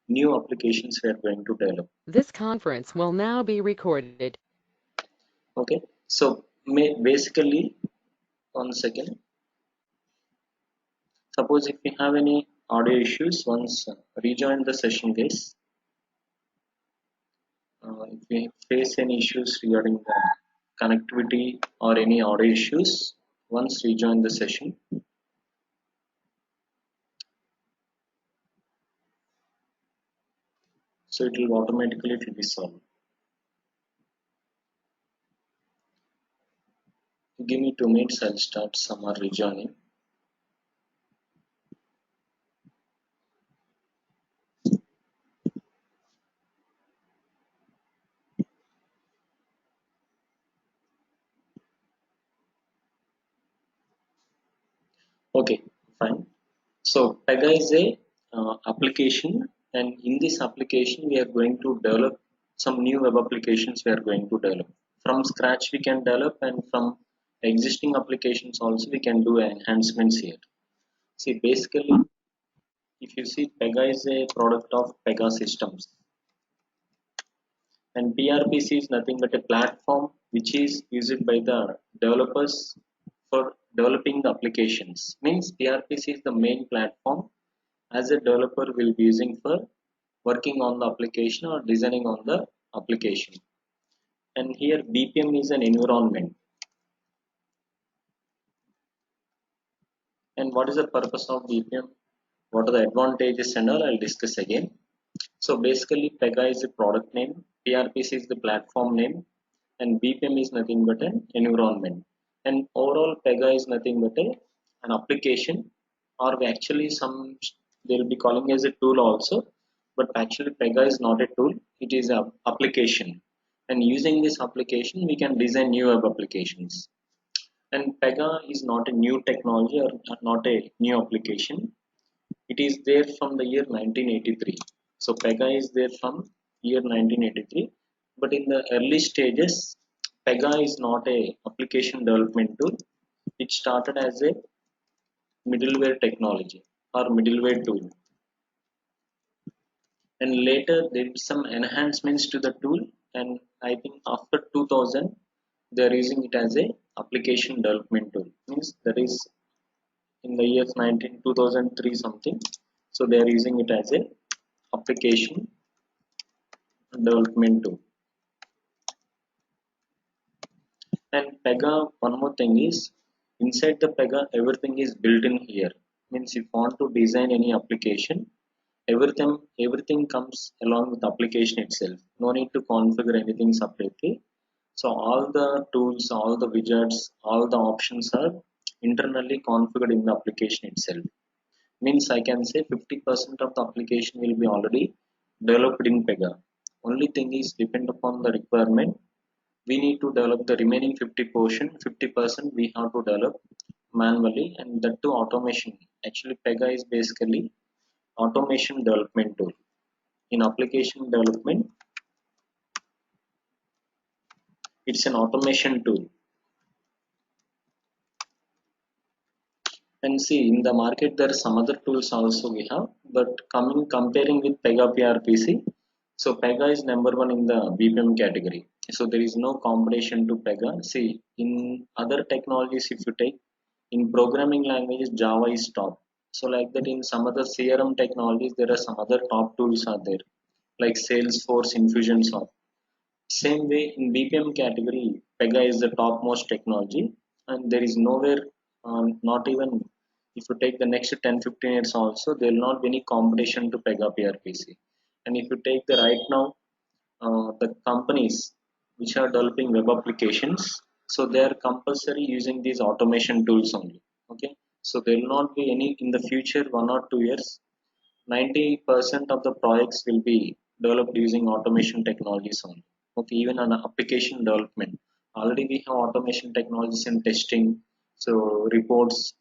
new applications we are going to develop. This conference will now be recorded. Okay, so basically, 1 second. Suppose if we have any audio issues, once rejoin the session, guys. If we face any issues regarding the connectivity or any audio issues, once rejoin the session. So it will automatically be solved. Give me 2 minutes, I'll start some rejoining. Okay, fine. So Pega is a application, and in this application we are going to develop some new web applications. We are going to develop from scratch. We can develop, and from existing applications also we can do enhancements here. See, basically, if you see, Pega is a product of Pega Systems, and PRPC is nothing but a platform which is used by the developers for developing the applications. Means PRPC is the main platform as a developer will be using for working on the application or designing on the application. And here BPM is an environment. And what is the purpose of BPM? What are the advantages and all I'll discuss again. So basically Pega is the product name, PRPC is the platform name, and BPM is nothing but an environment. And overall Pega is nothing but an application, or actually some they'll be calling as a tool also, but actually Pega is not a tool, it is an application. And using this application we can design new web applications. And Pega is not a new technology or not a new application. It is there from the year 1983. So Pega is there from year 1983. But in the early stages, Pega is not a application development tool. It started as a middleware technology or middleware tool. And later there is some enhancements to the tool. And I think after 2000, they are using it as a application development tool. Means that is in the years 2003 something. So they are using it as a application development tool. And Pega, one more thing is inside the Pega everything is built in here. Means if you want to design any application, everything comes along with the application itself. No need to configure anything separately. So all the tools, all the widgets, all the options are internally configured in the application itself. Means I can say 50% of the application will be already developed in Pega. Only thing is depend upon the requirement. We need to develop the remaining 50% we have to develop manually, and that to automation. Actually Pega is basically automation development tool. In application development, it's an automation tool. And see, in the market there are some other tools also we have, but comparing with Pega PRPC, so Pega is number one in the BPM category. So there is no competition to Pega. See, in other technologies if you take, in programming languages Java is top. So like that in some other CRM technologies there are some other top tools are there, like Salesforce, Infusionsoft. Same way in BPM category, Pega is the topmost technology, and there is nowhere, not even if you take the next 10-15 years also, there will not be any competition to Pega PRPC. And if you take the right now, the companies which are developing web applications, so they are compulsory using these automation tools only. Okay, so there will not be any in the future 1 or 2 years. 90% of the projects will be developed using automation technologies only. Okay, even on application development, already we have automation technologies in testing, so reports,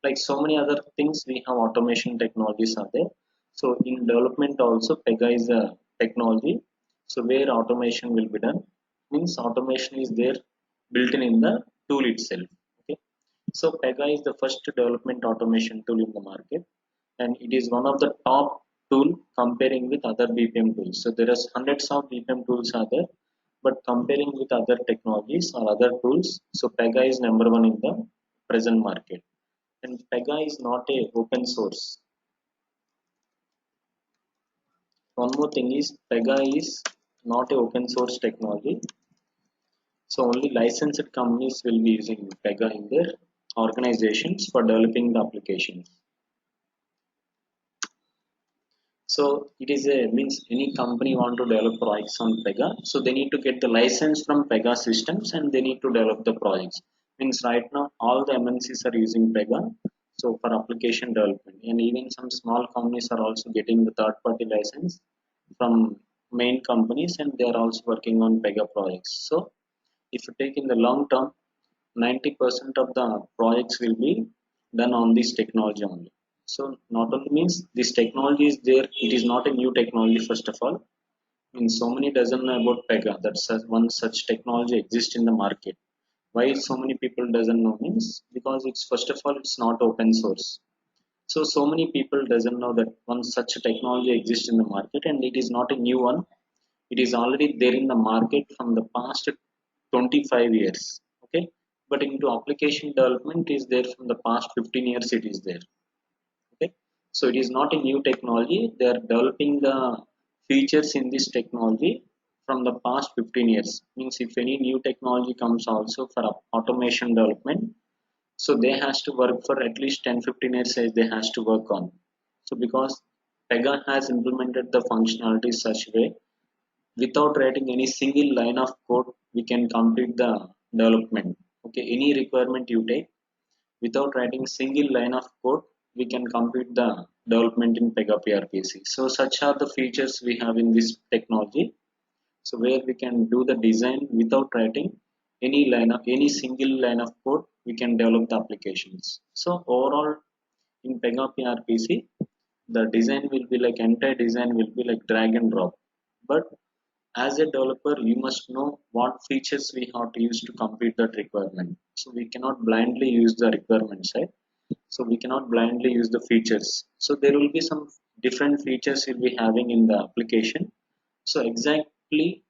like so many other things we have automation technologies are there. So in development also Pega is a technology, so where automation will be done. Means automation is there built in the tool itself. Okay, so Pega is the first development automation tool in the market, and it is one of the top tool comparing with other BPM tools. So there are hundreds of BPM tools are there, but comparing with other technologies or other tools, so Pega is number one in the present market. And Pega is not a open source. One more thing is Pega is not a open source technology. So only licensed companies will be using Pega in their organizations for developing the applications. So it is a means any company want to develop projects on Pega, so they need to get the license from Pega systems and they need to develop the projects. Means right now all the MNCs are using Pega, so for application development, and even some small companies are also getting the third party license from main companies, and they are also working on Pega projects. So if you take in the long term, 90% of the projects will be done on this technology only. So not only means this technology is there, it is not a new technology first of all. I mean, so many doesn't know about Pega. That one such technology exists in the market. Why so many people doesn't know means because it's first of all it's not open source. So many people doesn't know that one such technology exists in the market and it is not a new one. It is already there in the market from the past 25 years. Okay, but into application development is there from the past 15 years. It is there. Okay, so it is not a new technology. They are developing the features in this technology from the past 15 years. Means if any new technology comes also for automation development, so they has to work for at least 10-15 years as they has to work on. So because Pega has implemented the functionality such way, without writing any single line of code we can complete the development. Okay, any requirement you take, without writing single line of code we can complete the development in Pega PRPC. So such are the features we have in this technology, so where we can do the design without writing any single line of code, we can develop the applications. So overall in Pega PRPC the design will be like entire design will be like drag and drop, but as a developer you must know what features we have to use to complete that requirement. So we cannot blindly use the requirement side, so we cannot blindly use the features. So there will be some different features we'll be having in the application. So exactly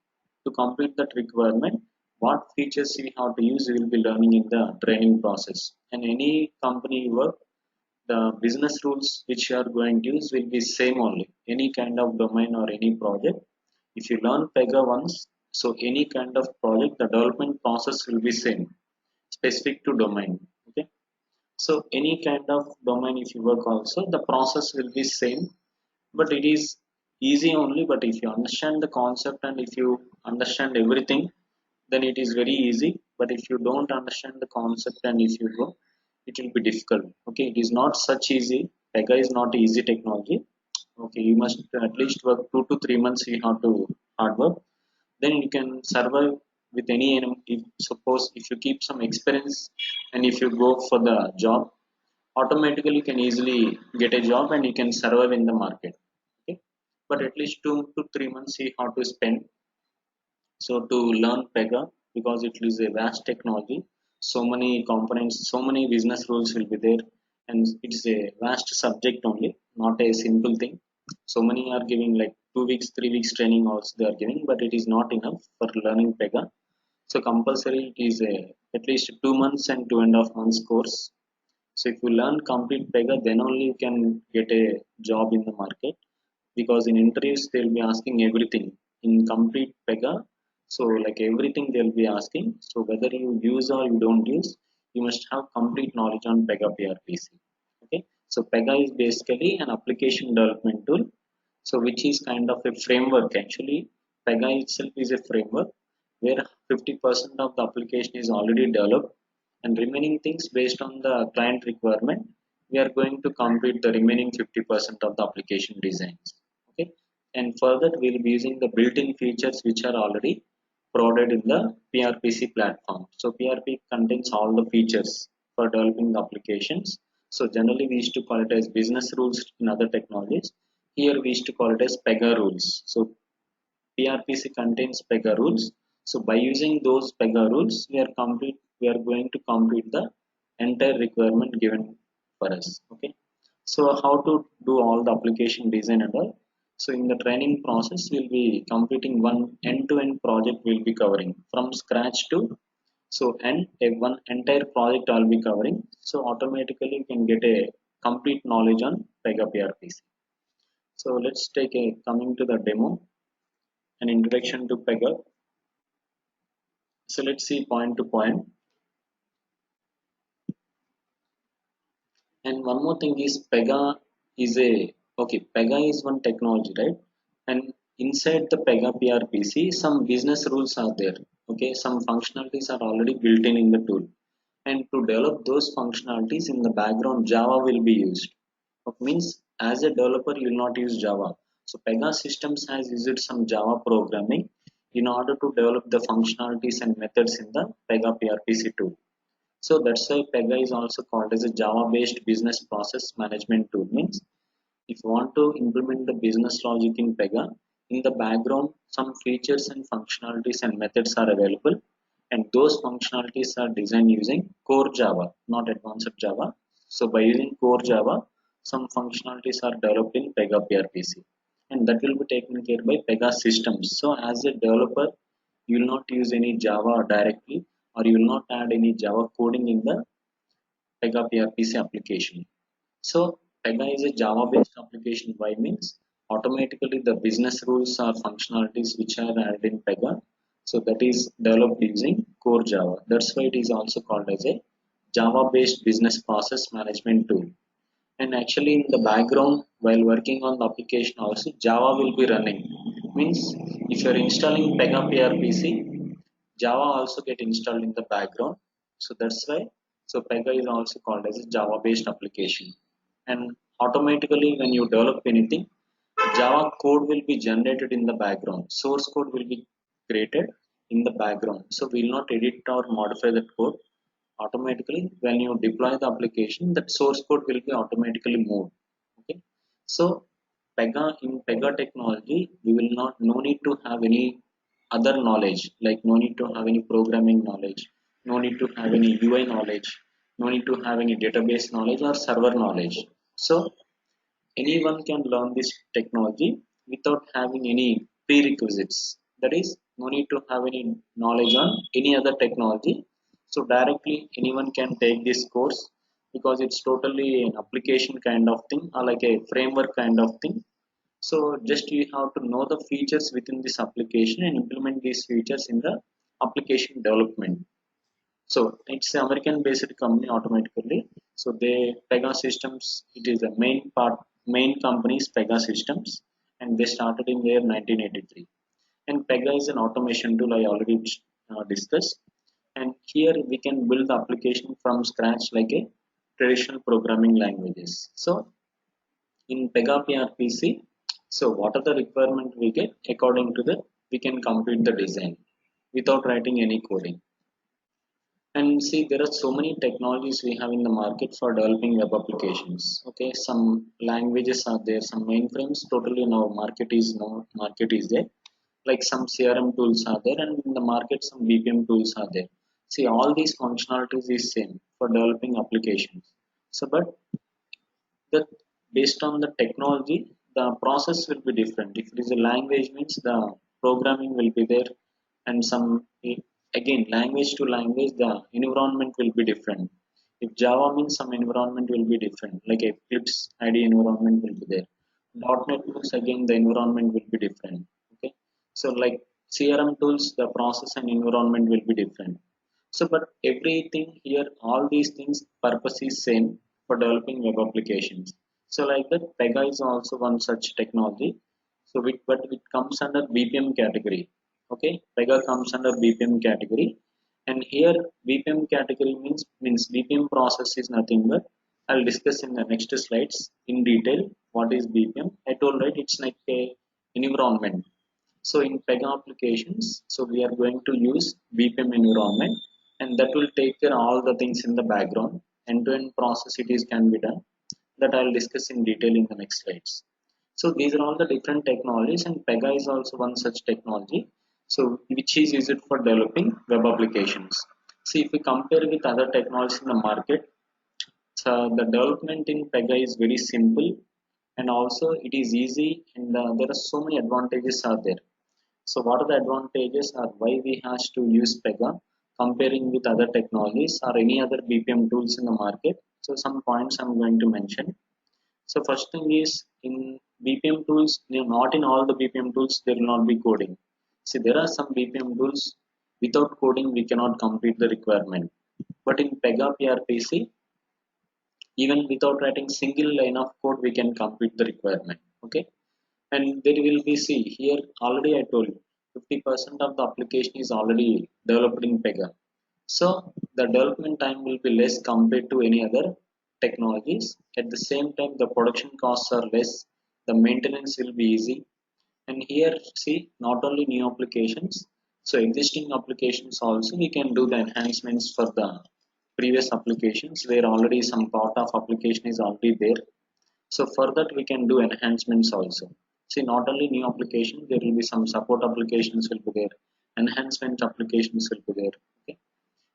to complete that requirement, what features we have to use we will be learning in the training process. And any company you work, the business rules which you are going to use will be same only. Any kind of domain or any project, if you learn Pega once, so any kind of project, the development process will be same, specific to domain. Okay, so any kind of domain if you work also, the process will be same, but it is easy only. But if you understand the concept and if you understand everything, then it is very easy. But if you don't understand the concept and if you go, it will be difficult. Okay, it is not such easy. Pega is not easy technology. Okay, you must at least work 2 to 3 months. You have to hard work, then you can survive with any if suppose if you keep some experience and if you go for the job, automatically you can easily get a job and you can survive in the market. Okay, but at least 2 to 3 months you have to spend so to learn Pega, because it is a vast technology, so many components, so many business rules will be there, and it's a vast subject only, not a simple thing. So many are giving like 2 weeks 3 weeks training also they are giving, but it is not enough for learning Pega. So compulsory it is a at least 2 months and 2.5 months course. So if you learn complete Pega, then only you can get a job in the market, because in interviews they'll be asking everything in complete Pega. So like everything they'll be asking. So whether you use or you don't use, you must have complete knowledge on Pega PRPC. Okay, so Pega is basically an application development tool. So which is kind of a framework actually. Pega itself is a framework where 50% of the application is already developed, and remaining things based on the client requirement we are going to complete the remaining 50% of the application designs. Okay, and further we'll be using the built-in features which are already provided in the PRPC platform. So PRP contains all the features for developing the applications. So generally we used to call it as business rules in other technologies. Here we used to call it as Pega rules. So PRPC contains Pega rules. So by using those Pega rules, we are going to complete the entire requirement given for us. Okay. So how to do all the application design and all. So in the training process, we'll be completing one end-to-end project. We'll be covering from scratch to so and a one entire project I'll be covering. So automatically you can get a complete knowledge on Pega PRPC. So let's take a coming to the demo, an introduction to Pega. So let's see point to point. And one more thing is Pega is a okay. Pega is one technology, right? And inside the Pega PRPC, some business rules are there. Okay, some functionalities are already built in the tool. And to develop those functionalities in the background, Java will be used. It means as a developer, you will not use Java. So Pega Systems has used some Java programming in order to develop the functionalities and methods in the Pega PRPC tool. So that's why Pega is also called as a Java-based business process management tool. Means if you want to implement the business logic in Pega, in the background, some features and functionalities and methods are available, and those functionalities are designed using core Java, not advanced Java. So by using core Java, some functionalities are developed in Pega PRPC, and that will be taken care by Pega systems. So as a developer, you will not use any Java directly, or you will not add any Java coding in the Pega PRPC application. So Pega is a Java-based application. Why means automatically the business rules or functionalities which are added in Pega. So that is developed using core Java. That's why it is also called as a Java-based business process management tool. And actually in the background while working on the application also Java will be running. Means if you are installing Pega PRPC, Java also get installed in the background. So that's why so Pega is also called as a Java based application. And automatically when you develop anything, Java code will be generated in the background. Source code will be created in the background. So we will not edit or modify that code. Automatically when you deploy the application, that source code will be automatically moved. Okay. So Pega in Pega technology, we will not no need to have any other knowledge, like no need to have any programming knowledge, no need to have any UI knowledge, no need to have any database knowledge or server knowledge. So anyone can learn this technology without having any prerequisites. That is, no need to have any knowledge on any other technology. So directly anyone can take this course because it's totally an application kind of thing or like a framework kind of thing. So just you have to know the features within this application and implement these features in the application development. So it's an American based company automatically. So they Pega Systems, it is the main company is Pega Systems, and they started in the year 1983. And Pega is an automation tool I already discussed. And here we can build the application from scratch like a traditional programming languages. So in Pega PRPC, so what are the requirement we get according to the we can complete the design without writing any coding. And see, there are so many technologies we have in the market for developing web applications. Okay, some languages are there, some mainframes. Totally, no market is there. Like some CRM tools are there, and in the market some BPM tools are there. See, all these functionalities is same for developing applications. So, but the based on the technology, the process will be different. If it is a language, means the programming will be there, and some again language to language, the environment will be different. If Java means some environment will be different, like Eclipse IDE environment will be there. .NET tools again the environment will be different. Okay, so like CRM tools, the process and environment will be different. So, but everything here, all these things, purpose is same for developing web applications. So, like that, Pega is also one such technology. So, but it comes under BPM category. Okay, Pega comes under BPM category, and here BPM category means BPM process is nothing but I'll discuss in the next slides in detail what is BPM. I told right, it's like a environment. So in Pega applications, so we are going to use BPM environment, and that will take care all the things in the background. End-to-end process it is can be done. That I'll discuss in detail in the next slides. So these are all the different technologies, and Pega is also one such technology. So which is used for developing web applications. See if we compare with other technologies in the market, So the development in Pega is very simple, and also it is easy, and there are so many advantages are there. So what are the advantages, or why we has to use Pega comparing with other technologies or any other BPM tools in the market? So some points I'm going to mention. So first thing is, in BPM tools, not in all the BPM tools there will not be coding. See, there are some BPM tools without coding we cannot complete the requirement. But in Pega PRPC, even without writing single line of code, we can complete the requirement. Okay, and there will be, see here already I told you, 50% of the application is already developed in Pega. So the development time will be less compared to any other technologies. At the same time, the production costs are less, the maintenance will be easy. And here, see, not only new applications, so existing applications also we can do the enhancements for the previous applications where already some part of application is already there. So for that we can do enhancements also. See, not only new application, there will be some support applications will be there, enhancement applications will be there. Okay,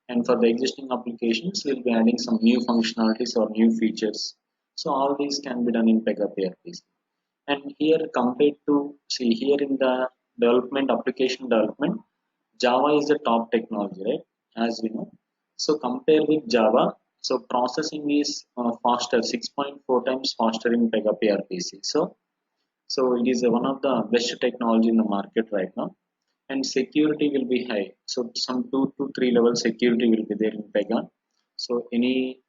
and for the existing applications we'll be adding some new functionalities or new features. So all these can be done in Pega PRPC. And here compared to, see here in the development, application development, Java is the top technology, right? As we know. So compare with Java, so processing is faster, 6.4 times faster in Pega PRPC. So it is one of the best technology in the market right now. And security will be high, so some 2 to 3 level security will be there in Pega. So any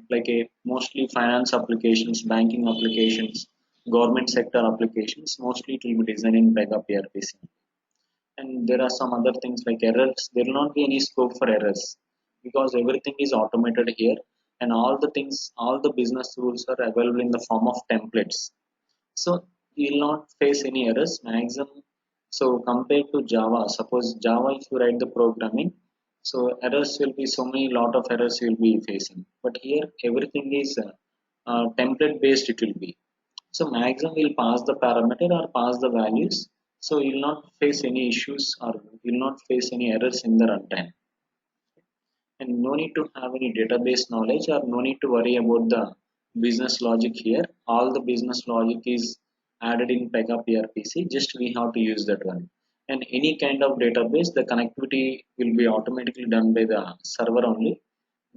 like a mostly finance applications, banking applications, government sector applications, mostly it will be designed in Pega PRPC. And there are some other things like errors, there will not be any scope for errors because everything is automated here, and all the things, all the business rules are available in the form of templates. So you will not face any errors maximum. So compared to Java, suppose Java, if you write the programming, so errors will be so many, lot of errors you will be facing. But here everything is template based, it will be. So maximum will pass the parameter or pass the values. So you will not face any issues or you will not face any errors in the runtime. And no need to have any database knowledge or no need to worry about the business logic here. All the business logic is added in Pega PRPC, just we have to use that one. And any kind of database, the connectivity will be automatically done by the server only.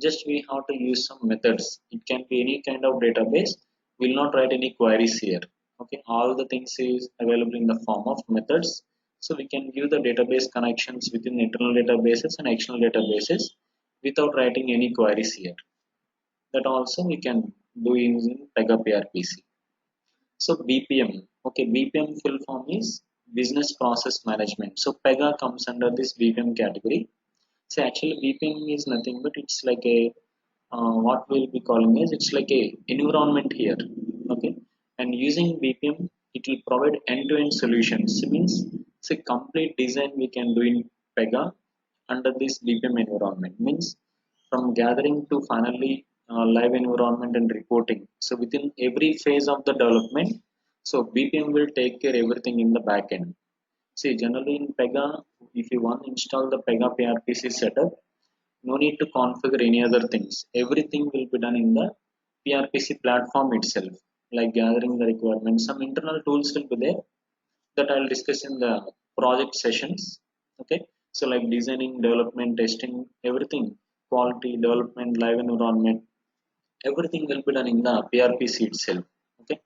Just we have to use some methods, it can be any kind of database, will not write any queries here. Okay, all the things is available in the form of methods. So we can give the database connections within internal databases and external databases without writing any queries here. That also we can do using Pega PRPC. So BPM, okay, BPM full form is business process management. So Pega comes under this BPM category. So actually BPM is nothing but it's like a what we'll be calling is, it's like a environment here. Okay, and using BPM it will provide end-to-end solutions. It means it's a complete design we can do in Pega under this BPM environment. Means from gathering to finally live environment and reporting. So within every phase of the development, so BPM will take care everything in the back end. See, generally in Pega, if you want to install the Pega PRPC setup, no need to configure any other things. Everything will be done in the PRPC platform itself, like gathering the requirements. Some internal tools will be there that I'll discuss in the project sessions. Okay, so like designing, development, testing, everything, quality, development, live environment, everything will be done in the PRPC itself. Okay,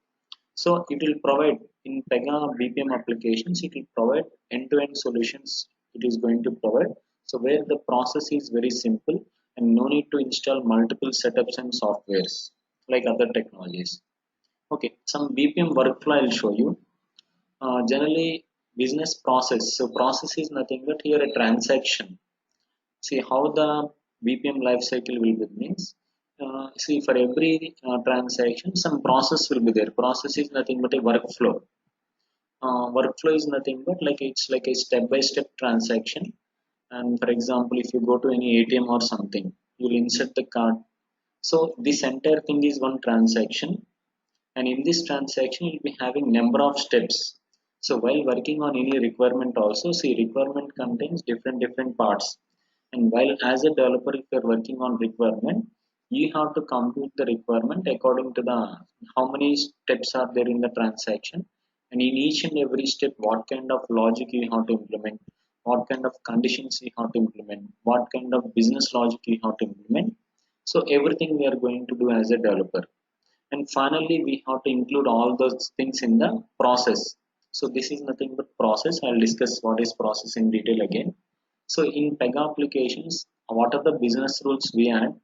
so it will provide in Pega BPM applications, it will provide end-to-end solutions. It is going to provide, so where the process is very simple and no need to install multiple setups and softwares like other technologies. Okay, some BPM workflow I'll show you. Generally, business process. So process is nothing but here a transaction. See how the BPM life cycle will be means. See, for every transaction, some process will be there. Process is nothing but a workflow. Workflow is nothing but like it's like a step-by-step transaction. And for example, if you go to any ATM or something, you'll insert the card. So this entire thing is one transaction, and in this transaction you'll be having number of steps. So while working on any requirement also, see, requirement contains different parts. And while as a developer, if you're working on requirement, you have to compute the requirement according to the how many steps are there in the transaction, and in each and every step what kind of logic you have to implement, what kind of conditions you have to implement, what kind of business logic you have to implement. So everything we are going to do as a developer, and finally we have to include all those things in the process. So this is nothing but process. I'll discuss what is process in detail again. So in Pega applications, what are the business rules we add?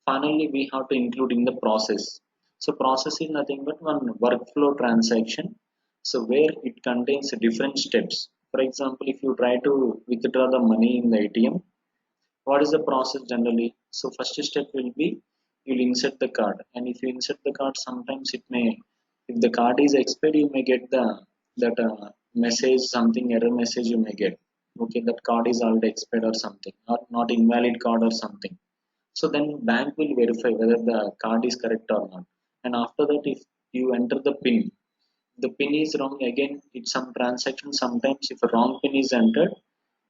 Finally we have to include in the process. So process is nothing but one workflow transaction, so where it contains different steps. For example, if you try to withdraw the money in the ATM, what is the process generally? So first step will be you'll insert the card, and if you insert the card, sometimes it may, if the card is expired, you may get the that message, something error message you may get. Okay, that card is already expired or something, or not invalid card or something. So then bank will verify whether the card is correct or not. And after that, if you enter the pin is wrong again, it's some transaction. Sometimes if a wrong pin is entered,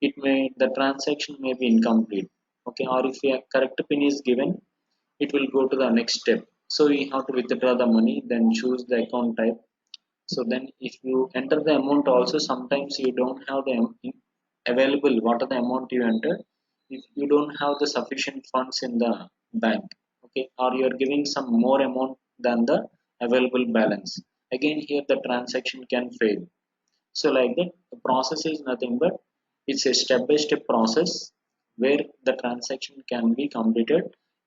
it may, the transaction may be incomplete. Okay, or if a correct pin is given, it will go to the next step. So you have to withdraw the money, then choose the account type. So then if you enter the amount also, sometimes you don't have the available what are the amount you entered, if you don't have the sufficient funds in the bank. Okay, or you are giving some more amount than the available balance, again here the transaction can fail. So like that, the process is nothing but it's a step-by-step process where the transaction can be completed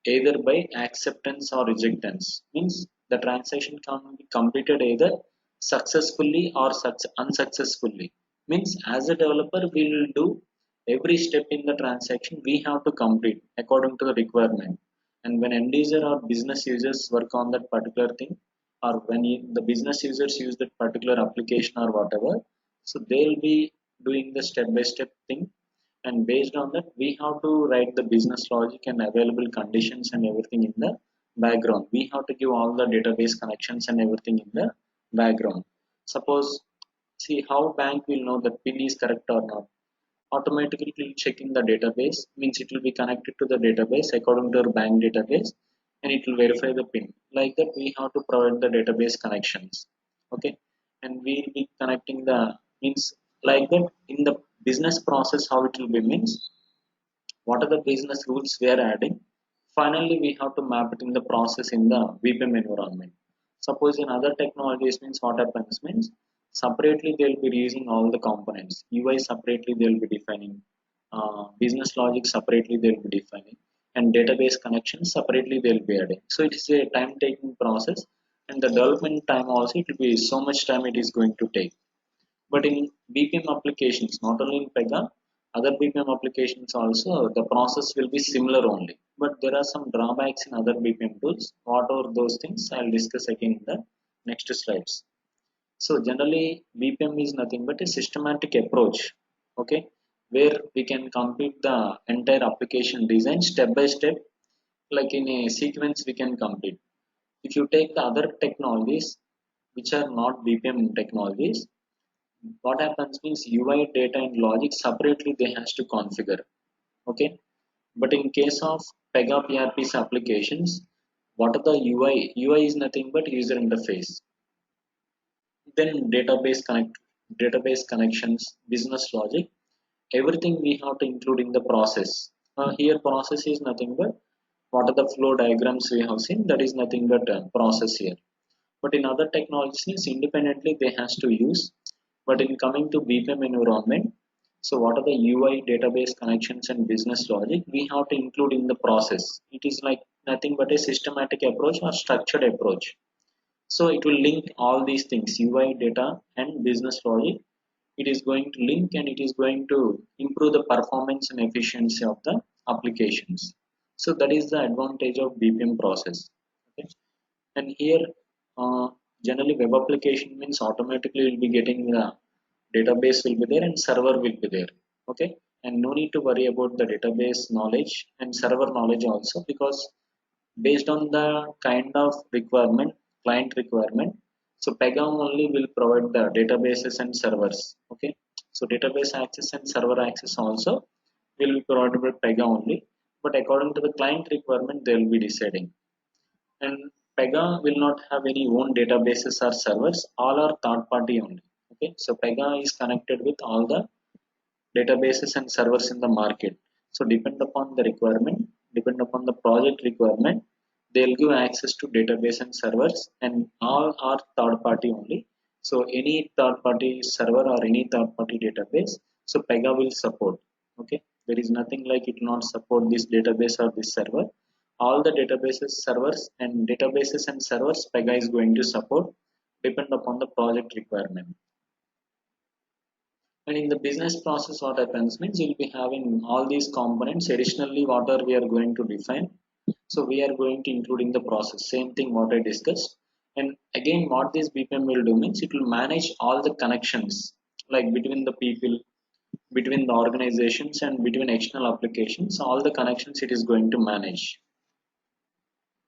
either by acceptance or rejectance. Means the transaction can be completed either successfully or unsuccessfully. Means as a developer, we will do every step in the transaction we have to complete according to the requirement. And when end user or business users work on that particular thing, or when the business users use that particular application or whatever, so they'll be doing the step by step thing, and based on that we have to write the business logic and available conditions and everything in the background. We have to give all the database connections and everything in the background. Suppose, see how bank will know that pin is correct or not. Automatically it will check in the database, means it will be connected to the database according to our bank database, and it will verify the pin. Like that we have to provide the database connections. Okay, and we will be connecting the, means like that in the business process how it will be, means what are the business rules we are adding. Finally we have to map it in the process in the VPM environment. Suppose in other technologies, means what happens means separately they'll be using all the components. UI separately they'll be defining, business logic separately they'll be defining, and database connections separately they'll be adding. So it is a time taking process, and the development time also, it will be so much time it is going to take. But in BPM applications, not only in Pega, other BPM applications also, the process will be similar only. But there are some drawbacks in other BPM tools. What are those things? I'll discuss again in the next slides. So generally, BPM is nothing but a systematic approach, okay, where we can complete the entire application design step by step, like in a sequence we can complete. If you take the other technologies, which are not BPM technologies, what happens means UI data and logic separately they has to configure. Okay, but in case of Pega PRP's applications, what are the UI? UI is nothing but user interface. Then database connections, business logic, everything we have to include in the process. Here process is nothing but what are the flow diagrams we have seen, that is nothing but process here. But in other technologies independently they has to use. But in coming to BPM environment, so what are the UI, database connections and business logic we have to include in the process. It is like nothing but a systematic approach or structured approach. So it will link all these things, UI, data and business logic. It is going to link, and it is going to improve the performance and efficiency of the applications. So that is the advantage of BPM process. Okay. And here, uh, generally web application means automatically will be getting the database will be there and server will be there. Okay, and no need to worry about the database knowledge and server knowledge also, because based on the kind of requirement, client requirement, so Pega only will provide the databases and servers. Okay, so database access and server access also will be provided by Pega only. but according to the client requirement, they will be deciding. And Pega will not have any own databases or servers. All are third party only. Okay, so Pega is connected with all the databases and servers in the market. So depend upon the requirement, depend upon the project requirement, they'll give access to database and servers, and all are third party only. So any third party server or any third party database, so Pega will support. Okay, there is nothing like it not support this database or this server. All the databases and servers Pega is going to support depend upon the project requirement. And in the business process, what happens means you'll be having all these components. Additionally, whatever we are going to define, so we are going to include in the process. Same thing what I discussed. And again, what this BPM will do means it will manage all the connections, like between the people, between the organizations, and between external applications. All the connections it is going to manage.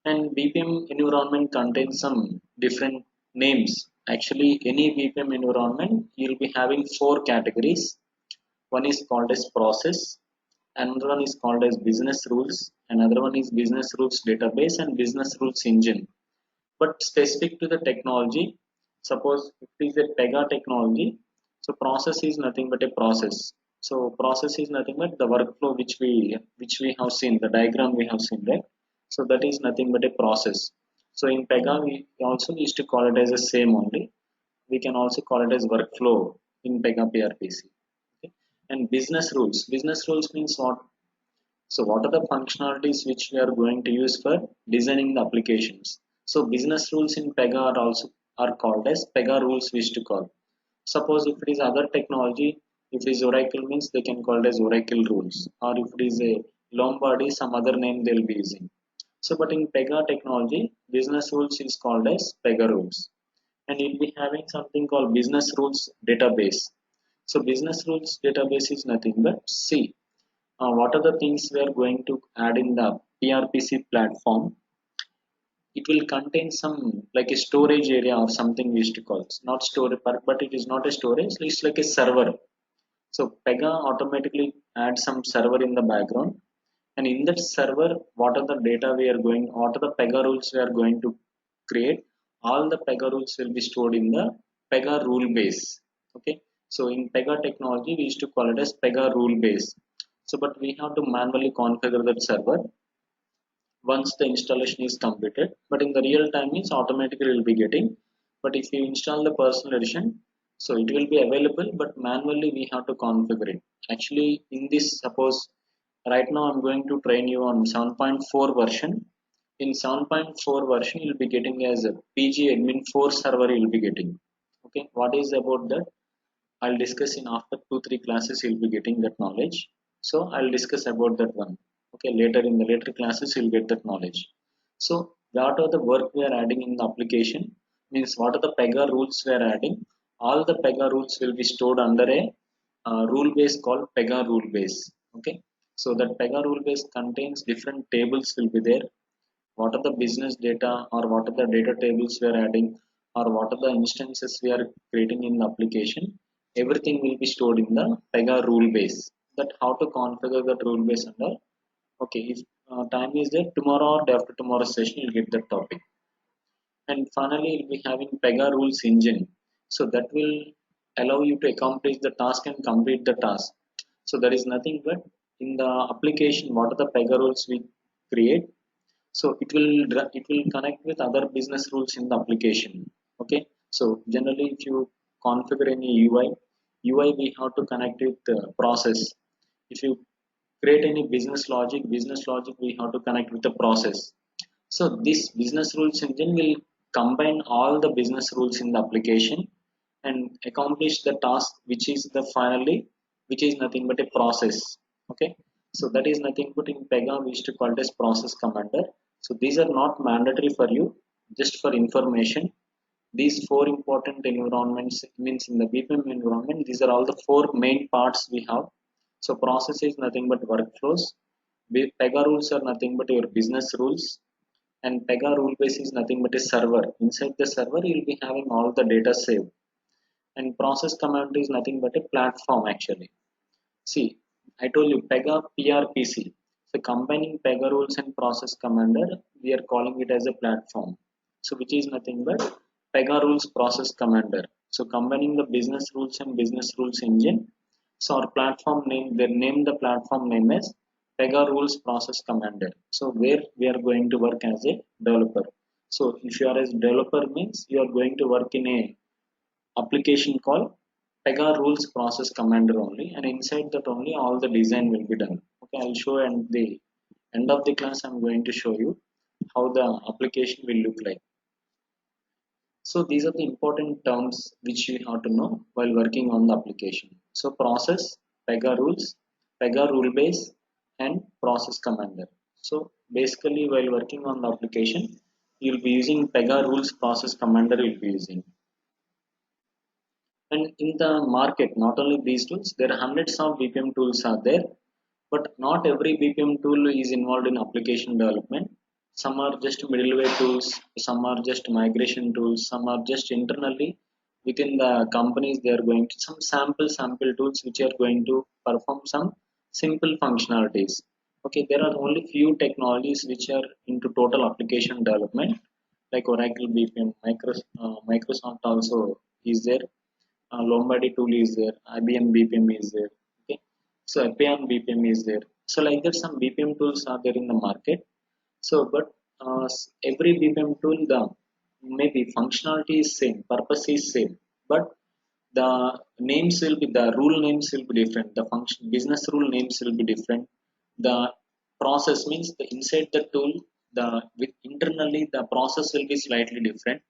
And BPM environment contains some different names. Actually, any BPM environment, you'll be having four categories. One is called as process, another one is called as business rules, another one is business rules database and business rules engine. But specific to the technology, suppose if it is a Pega technology, so process is nothing but a process. So process is nothing but the workflow which we have seen, the diagram we have seen, right? So that is nothing but a process. So in Pega we also used to call it as the same only. We can also call it as workflow in Pega PRPC. Okay? And business rules. Business rules means what? So what are the functionalities which we are going to use for designing the applications? So business rules in Pega are also are called as Pega rules we used to call. Suppose if it is other technology, if it is Oracle means they can call it as Oracle rules, or if it is a Lombardy, some other name they'll be using. So but in Pega technology, business rules is called as Pega rules. And you'll be having something called business rules database. So business rules database is nothing but C, what are the things we are going to add in the PRPC platform. It will contain some like a storage area or something we used to call it. Not storage, but it is not a storage, it's like a server. So Pega automatically adds some server in the background, and in that server what are the data we are going, what are the Pega rules we are going to create. All the Pega rules will be stored in the Pega rule base. Okay, so in Pega technology we used to call it as Pega rule base. So but we have to manually configure that server once the installation is completed, but in the real time means automatically will be getting. But if you install the personal edition, so it will be available, but manually we have to configure it. Actually in this, suppose right now I'm going to train you on 7.4 version. In 7.4 version you'll be getting as a PG admin 4 server you'll be getting. Okay, what is about that I'll discuss in after 2 3 classes. You'll be getting that knowledge. So I'll discuss about that one. Okay, later in the later classes you'll get that knowledge. So what are the work we are adding in the application means what are the Pega rules we are adding. All the Pega rules will be stored under a rule base called Pega rule base. Okay, so that Pega rule base contains different tables will be there. What are the business data or what are the data tables we are adding, or what are the instances we are creating in the application. Everything will be stored in the Pega rule base. That how to configure that rule base under. Okay, if time is there, tomorrow or day after tomorrow session you'll get that topic. And finally you'll be having Pega rules engine. So that will allow you to accomplish the task and complete the task. So there is nothing but in the application what are the Pega rules we create. So it will connect with other business rules in the application. Okay, so generally if you configure any UI we have to connect with process. If you create any business logic we have to connect with the process. So this business rules engine will combine all the business rules in the application and accomplish the task which is the finally, which is nothing but a process. Okay, so that is nothing but in Pega we used to call it as process commander. So these are not mandatory for you, just for information. These four important environments means in the BPM environment, these are all the four main parts we have. So process is nothing but workflows. Pega rules are nothing but your business rules, and Pega rule base is nothing but a server. Inside the server you'll be having all the data saved, and process command is nothing but a platform actually. See, I told you Pega PRPC. So combining Pega rules and process commander, we are calling it as a platform. So which is nothing but Pega rules process commander. So combining the business rules and business rules engine. So our platform name, they name the platform name as Pega rules process commander. So where we are going to work as a developer. So if you are as developer means you are going to work in a application called Pega rules process commander only, and inside that only all the design will be done. Okay, I'll show and the end of the class I'm going to show you how the application will look like. So these are the important terms which you have to know while working on the application. So process, Pega rules, Pega rule base, and process commander. So basically while working on the application, you'll be using Pega rules process commander you'll be using. And in the market, not only these tools, there are hundreds of BPM tools are there, but not every BPM tool is involved in application development. Some are just middleware tools, some are just migration tools, some are just internally within the companies they are going to some sample tools which are going to perform some simple functionalities. Okay, there are only few technologies which are into total application development like Oracle BPM, Microsoft also is there, Lombardy tool is there, IBM BPM is there. Okay, so Appian BPM is there. So like that, some BPM tools are there in the market. So, but every BPM tool, the maybe functionality is same, purpose is same, but the names will be the rule names will be different. The function business rule names will be different. The process means the inside the tool, the with internally the process will be slightly different,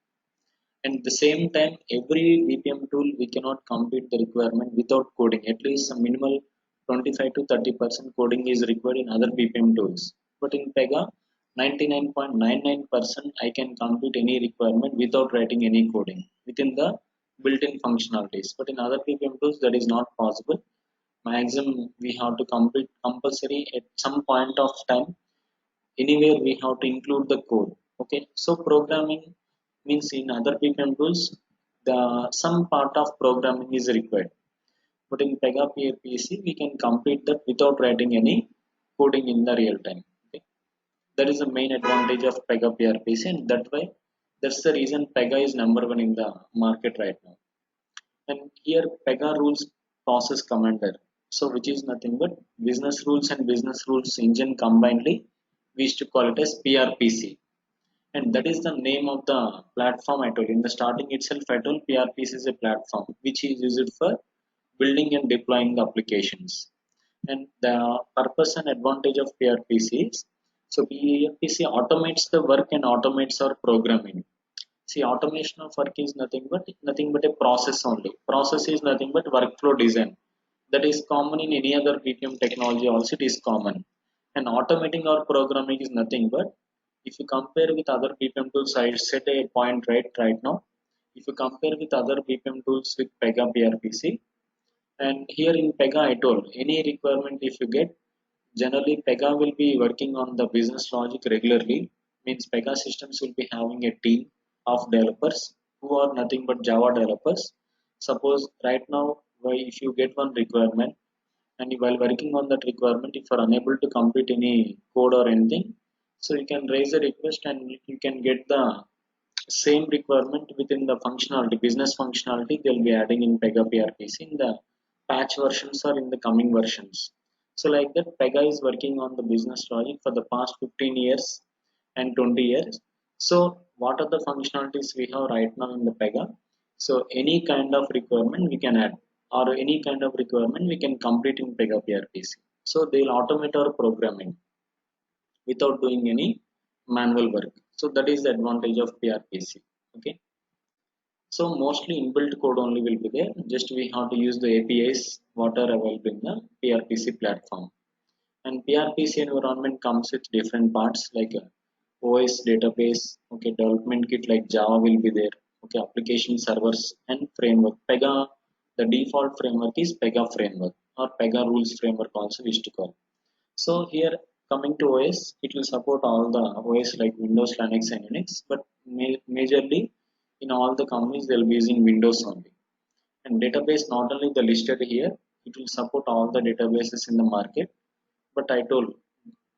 and at the same time, every BPM tool we cannot complete the requirement without coding. At least some minimal 25 to 30% coding is required in other BPM tools. But in Pega, 99.99% I can complete any requirement without writing any coding within the built-in functionalities. But in other BPM tools, that is not possible. Maximum we have to complete compulsory at some point of time. Anywhere we have to include the code. Okay, so programming means in other BPM tools the some part of programming is required, but in Pega PRPC we can complete that without writing any coding in the real time. Okay, that is the main advantage of Pega PRPC, and that way that's the reason Pega is number one in the market right now. And here Pega rules process commander, so which is nothing but business rules and business rules engine combinedly, we used to call it as PRPC, and that is the name of the platform. I told in the starting itself, I told PRPC is a platform which is used for building and deploying the applications. And the purpose and advantage of PRPC is, so PRPC automates the work and automates our programming. See, automation of work is nothing but a process only. Process is nothing but workflow design. That is common in any other BPM technology. Also, it is common. And automating or programming is nothing but, if you compare with other BPM tools, I set a point right now. If you compare with other BPM tools with Pega PRPC, and here in Pega, I told any requirement if you get, generally Pega will be working on the business logic regularly. Means Pega systems will be having a team of developers who are nothing but Java developers. Suppose right now, if you get one requirement and while working on that requirement, if you are unable to complete any code or anything, so you can raise a request and you can get the same requirement within the functionality, business functionality they'll be adding in Pega PRPC in the patch versions or in the coming versions. So like that, Pega is working on the business logic for the past 15 years and 20 years. So what are the functionalities we have right now in the Pega? So any kind of requirement we can add, or any kind of requirement we can complete in Pega PRPC. So they'll automate our programming without doing any manual work. So that is the advantage of PRPC. Okay. So mostly inbuilt code only will be there. Just we have to use the APIs what are available in the PRPC platform. And PRPC environment comes with different parts like OS database, okay, development kit like Java will be there, okay, application servers and framework. Pega, the default framework is Pega framework or Pega rules framework also we used to call. So here coming to OS, it will support all the OS like Windows, Linux, and Unix, but majorly in all the companies they'll be using Windows only. And database not only the listed here, it will support all the databases in the market. But I told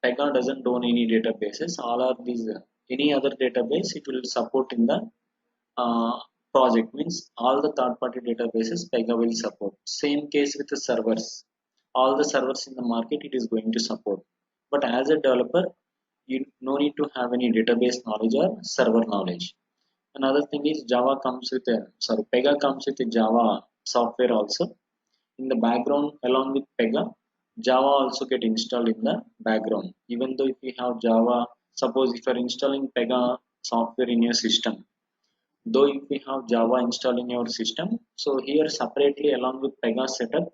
Pega doesn't own any databases. All are these any other database it will support in the uh, project, means all the third-party databases Pega will support. Same case with the servers. All the servers in the market it is going to support. But as a developer, you no need to have any database knowledge or server knowledge. Another thing is Java comes with a sorry Pega comes with a Java software also. In the background along with Pega, Java also get installed in the background. Even though if you have Java, suppose if you are installing Pega software in your system, though if we have Java installed in your system, so here separately along with Pega setup,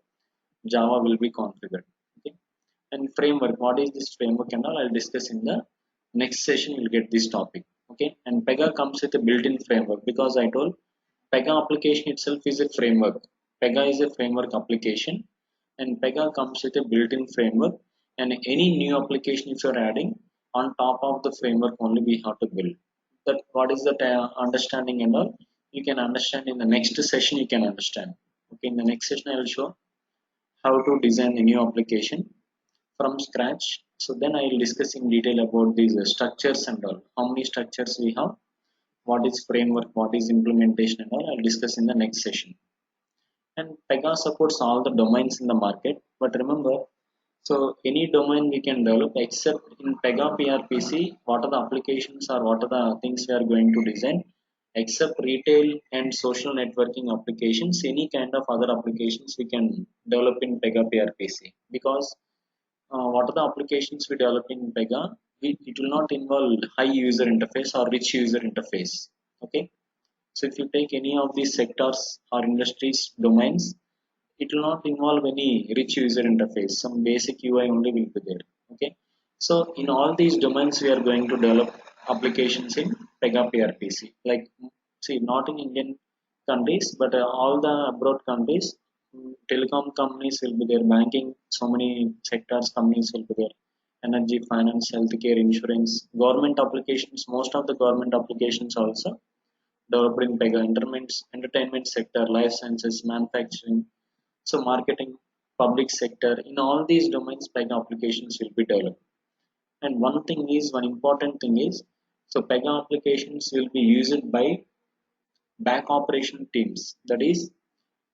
Java will be configured. Okay. And framework, what is this framework and all, I'll discuss in the next session. We'll get this topic. Okay. And Pega comes with a built-in framework, because I told Pega application itself is a framework. Pega is a framework application, and Pega comes with a built-in framework. And any new application if you're adding, on top of the framework only we have to build. That what is that understanding and all, you can understand in the next session. You can understand. Okay, in the next session I will show how to design a new application from scratch. So then I will discuss in detail about these structures and all. How many structures we have, what is framework, what is implementation and all, I'll discuss in the next session. And Pega supports all the domains in the market. But remember, so any domain we can develop except in Pega PRPC, what are the applications or what are the things we are going to design, except retail and social networking applications, any kind of other applications we can develop in Pega PRPC. Because what are the applications we develop in Pega, it will not involve high user interface or rich user interface. Okay. So if you take any of these sectors or industries domains, it will not involve any rich user interface. Some basic UI only will be there. Okay. So in all these domains, we are going to develop applications in Pega PRPC. Like, see, not in Indian countries, but all the abroad countries, telecom companies will be there, banking, so many sectors companies will be there, energy, finance, healthcare, insurance, government applications. Most of the government applications also developed in Pega, entertainment sector, life sciences, manufacturing, so marketing, public sector, in all these domains, Pega applications will be developed. And one important thing is, so Pega applications will be used by back operation teams. That is,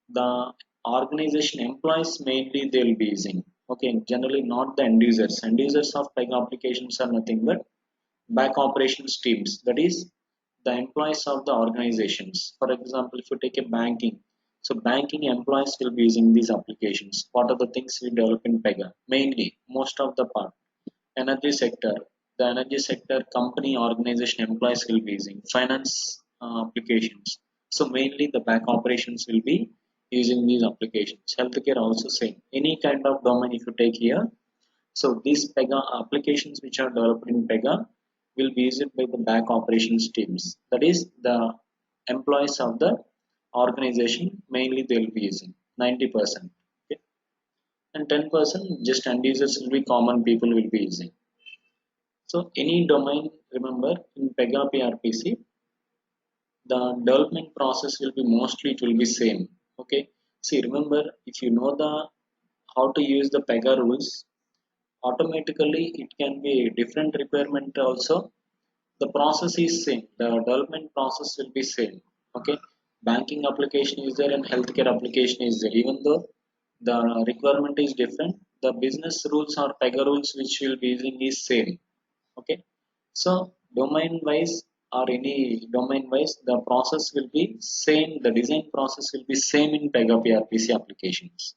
the organization employees mainly they will be using. Okay, generally not the end users. End users of Pega applications are nothing but back operations teams. That is, the employees of the organizations. For example, if you take a banking, so banking employees will be using these applications. What are the things we develop in Pega? Mainly, most of the part. Energy sector, the energy sector company organization employees will be using. Finance applications. So mainly the back operations will be using these applications. Healthcare also same. Any kind of domain if you take here, so these Pega applications which are developed in Pega will be used by the back operations teams. That is the employees of the organization mainly they will be using 90%. Okay. And 10% just end users will be common people will be using. So any domain, remember in Pega PRPC, the development process will be mostly it will be same. Okay. See, remember if you know the how to use the Pega rules, automatically it can be different requirement also. The process is same. The development process will be same. Okay. Banking application is there and healthcare application is there. Even though the requirement is different, the business rules or Pega rules which we'll be using is same. Okay. So domain wise or any domain wise, the process will be same. The design process will be same in Pega PRPC applications.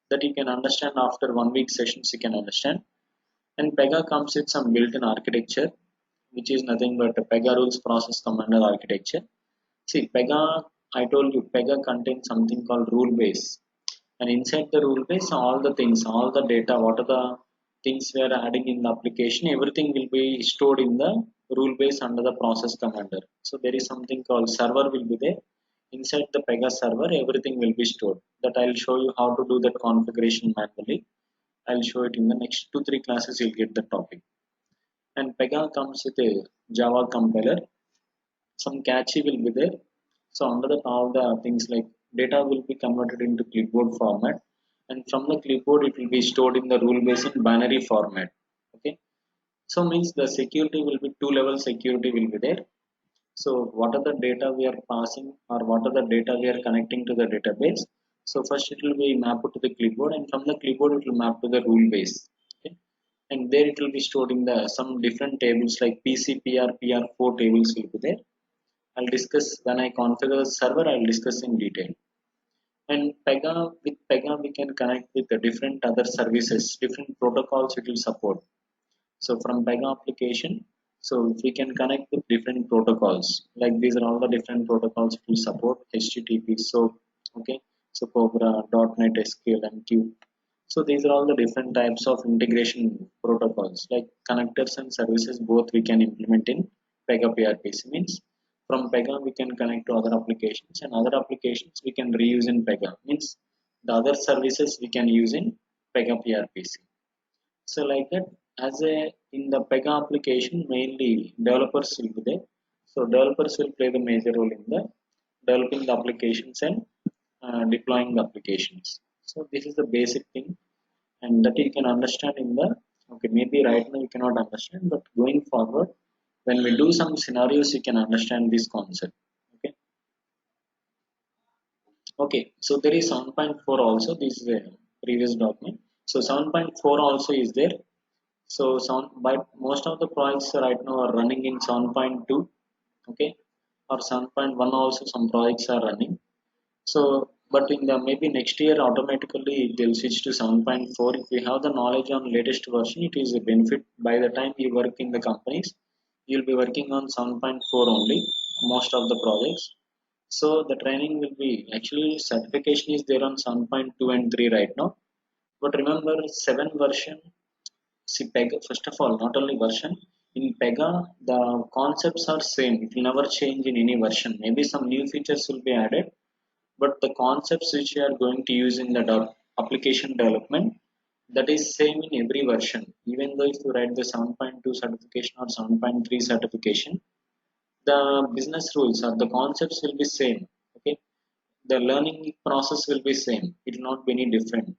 That you can understand after 1 week sessions. You can understand. And Pega comes with some built-in architecture, which is nothing but a Pega rules process commander architecture. See, Pega, I told you, Pega contains something called rule base. And inside the rule base, all the things, all the data, what are the things we are adding in the application, everything will be stored in the rule base under the process commander. So there is something called server will be there. Inside the Pega server, everything will be stored. That I'll show you how to do that configuration manually. I'll show it in the next 2-3 classes. You'll get the topic. And Pega comes with a Java compiler. Some catchy will be there. So under that, all the things like data will be converted into clipboard format, and from the clipboard it will be stored in the rule base in binary format. Okay. So means the security will be two-level security will be there. So what are the data we are passing, or what are the data we are connecting to the database? So first it will be mapped to the clipboard, and from the clipboard it will map to the rule base. Okay? And there it will be stored in the some different tables like PCPR, PR4 tables will be there. I'll discuss when I configure the server. I'll discuss in detail. And Pega, with Pega we can connect with the different other services, different protocols it will support. So from Pega application, so we can connect with different protocols. Like these are all the different protocols it will support. HTTP, so okay, so Cobra, .NET, SQL, MQ. So these are all the different types of integration protocols. Like connectors and services, both we can implement in Pega PRPC. Means from Pega we can connect to other applications, and other applications we can reuse in Pega. Means the other services we can use in Pega PRPC. So like that, as a in the Pega application, mainly developers will be there. So developers will play the major role in the developing the applications and deploying the applications. So this is the basic thing, and that you can understand in the, okay, maybe right now you cannot understand, but going forward, when we do some scenarios, you can understand this concept. Okay. Okay. So there is 7.4 also. This is a previous document. So 7.4 also is there. So but most of the projects right now are running in 7.2, okay, or 7.1 also some projects are running. So, but in the maybe next year automatically they'll switch to 7.4. If you have the knowledge on latest version, it is a benefit. By the time you work in the companies, you'll be working on 7.4 only, most of the projects. So the training will be, actually certification is there on 7.2 and 3 right now. But remember 7 version. See, Pega, first of all, not only version, in Pega, the concepts are same. It will never change in any version. Maybe some new features will be added, but the concepts which you are going to use in the application development, that is same in every version. Even though if you write the 7.2 certification or 7.3 certification, the business rules or the concepts will be same. Okay, the learning process will be same. It will not be any different.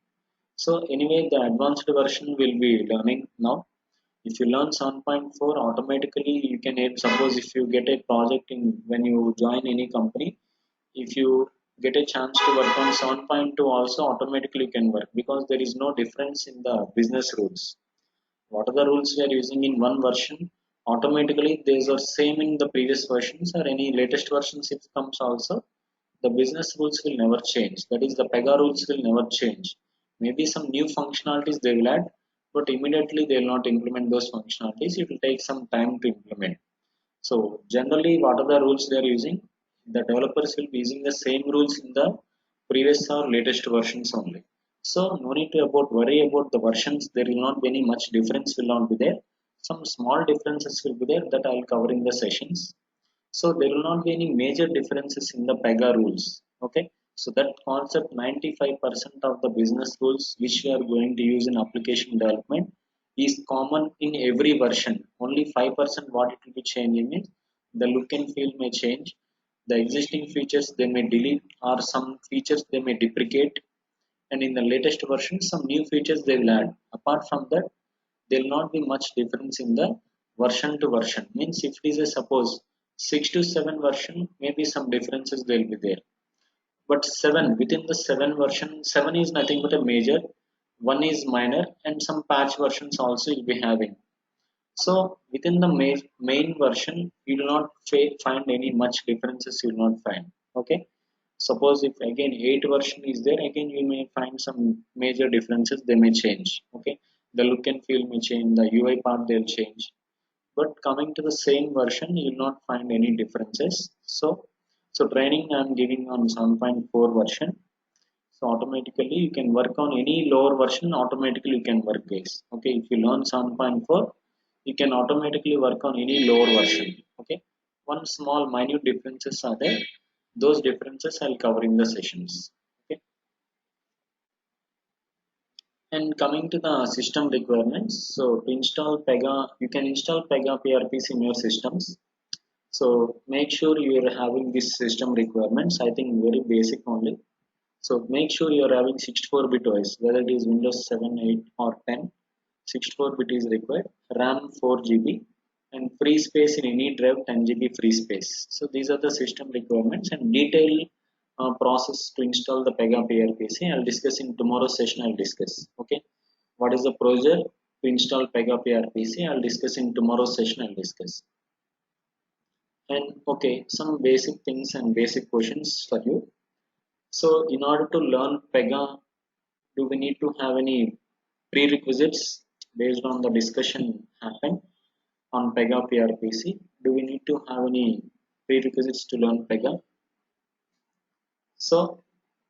So anyway, the advanced version will be learning now. If you learn 7.4, automatically you can suppose if you get a project in when you join any company, if you get a chance to work on 7.2 also, automatically you can work, because there is no difference in the business rules. What are the rules we are using in one version, automatically these are same in the previous versions or any latest versions if comes also, the business rules will never change. That is, the Pega rules will never change. Maybe some new functionalities they will add, but immediately they will not implement those functionalities. It will take some time to implement. So generally, what are the rules they are using? The developers will be using the same rules in the previous or latest versions only. So no need to about worry about the versions. There will not be any much difference. Will not be there. Some small differences will be there that I will cover in the sessions. So there will not be any major differences in the Pega rules. Okay. So that concept, 95% of the business rules which we are going to use in application development is common in every version. Only 5% what it will be changing is the look and feel may change. The existing features they may delete, or some features they may deprecate, and in the latest version some new features they will add. Apart from that, there will not be much difference in the version to version. Means if it is a suppose 6 to 7 version, maybe some differences they will be there, but 7 within the 7 version, 7 is nothing but a major, 1 is minor, and some patch versions also you'll be having. So within the main version, you will not find any much differences. You will not find. Okay. Suppose if again 8 version is there, again you may find some major differences. They may change. Okay. The look and feel may change. The UI part they'll change. But coming to the same version, you will not find any differences. So training I'm giving on 7.4 version. So automatically you can work on any lower version, automatically you can work, guys. Okay, if you learn 7.4, you can automatically work on any lower version. Okay, one small minute differences are there. Those differences I'll cover in the sessions. Okay, and coming to the system requirements. So to install Pega, you can install Pega PRPC in your systems. So make sure you are having this system requirements. I think very basic only. So make sure you are having 64-bit OS, whether it is Windows 7, 8 or 10. 64 bit is required, RAM 4 GB, and free space in any drive 10 GB free space. So these are the system requirements and detailed process to install the Pega PRPC. I'll discuss in tomorrow's session. I'll discuss. Okay, what is the procedure to install Pega PRPC? I'll discuss in tomorrow's session. I'll discuss. And okay, some basic things and basic questions for you. So in order to learn Pega, do we need to have any prerequisites based on the discussion happened on Pega PRPC? Do we need to have any prerequisites to learn Pega? So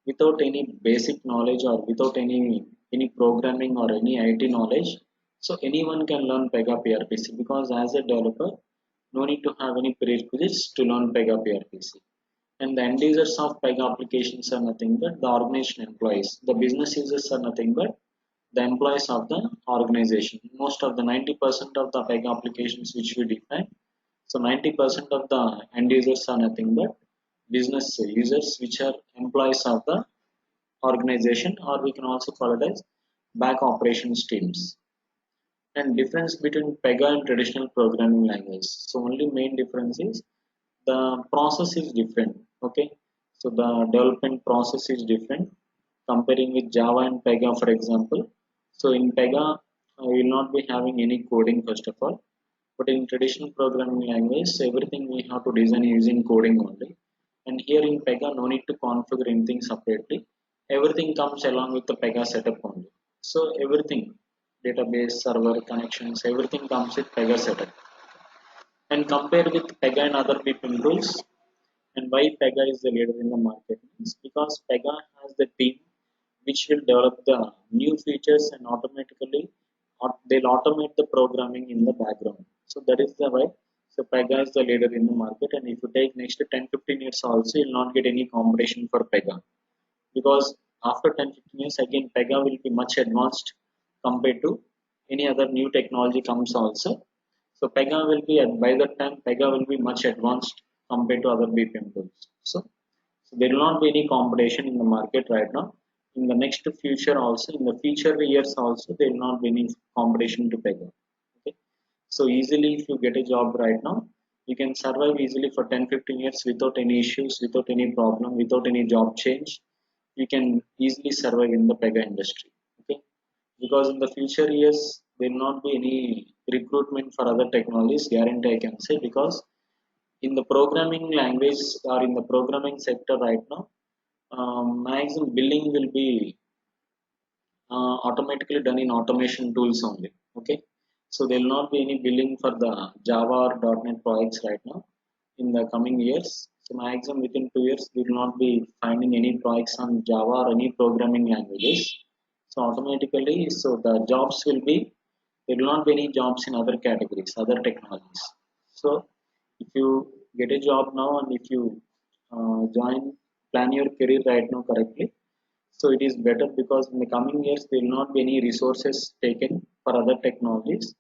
without any basic knowledge or without any programming or any IT knowledge, so anyone can learn Pega PRPC, because as a developer, no need to have any prerequisites to learn Pega PRPC. And the end users of Pega applications are nothing but the organization employees. The business users are nothing but the employees of the organization. Most of the 90% of the Pega applications which we define, so 90% of the end users are nothing but business users, which are employees of the organization, or we can also call it as back operations teams. And difference between Pega and traditional programming language. So only main difference is the process is different. Okay, so the development process is different comparing with Java and Pega, for example. So in Pega, we will not be having any coding first of all, but in traditional programming language, everything we have to design using coding only. And here in Pega, no need to configure anything separately. Everything comes along with the Pega setup only. So everything, database, server, connections, everything comes with Pega setup. And compare with Pega and other BPM tools, and why Pega is the leader in the market is because Pega has the team which will develop the new features and automatically they'll automate the programming in the background. So that is the why. So Pega is the leader in the market, and if you take next 10-15 years also, you'll not get any competition for Pega, because after 10-15 years again Pega will be much advanced compared to any other new technology comes also. So Pega will be by that time Pega will be much advanced compared to other BPM tools. So there will not be any competition in the market right now. In the next future also, in the future years also, there will not be any competition to Pega. Okay. So easily if you get a job right now, you can survive easily for 10-15 years without any issues, without any problem, without any job change. You can easily survive in the Pega industry. Okay, because in the future years there will not be any recruitment for other technologies, guarantee I can say, because in the programming language or in the programming sector right now, maximum billing will be automatically done in automation tools only. Okay, so there will not be any billing for the Java or .NET projects right now in the coming years. So maximum within 2 years we will not be finding any projects on Java or any programming languages. So automatically, so the jobs will be, there will not be any jobs in other categories, other technologies. So if you get a job now and if you plan your career right now correctly, so it is better, because in the coming years there will not be any resources taken for other technologies.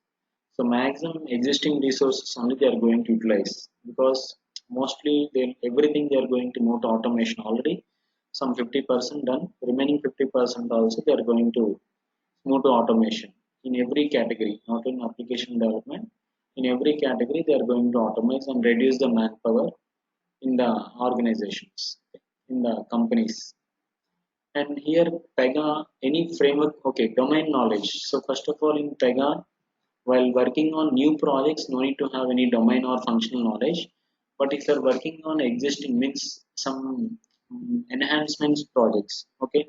So maximum existing resources only they are going to utilize, because mostly everything they are going to move to automation already. Some 50% done, remaining 50% also they are going to move to automation in every category, not in application development. In every category they are going to automate and reduce the manpower in the organizations, in the companies. And here Pega, any framework, okay, domain knowledge. So first of all in Pega, while working on new projects, no need to have any domain or functional knowledge. But if you're working on existing, means some enhancements projects, okay,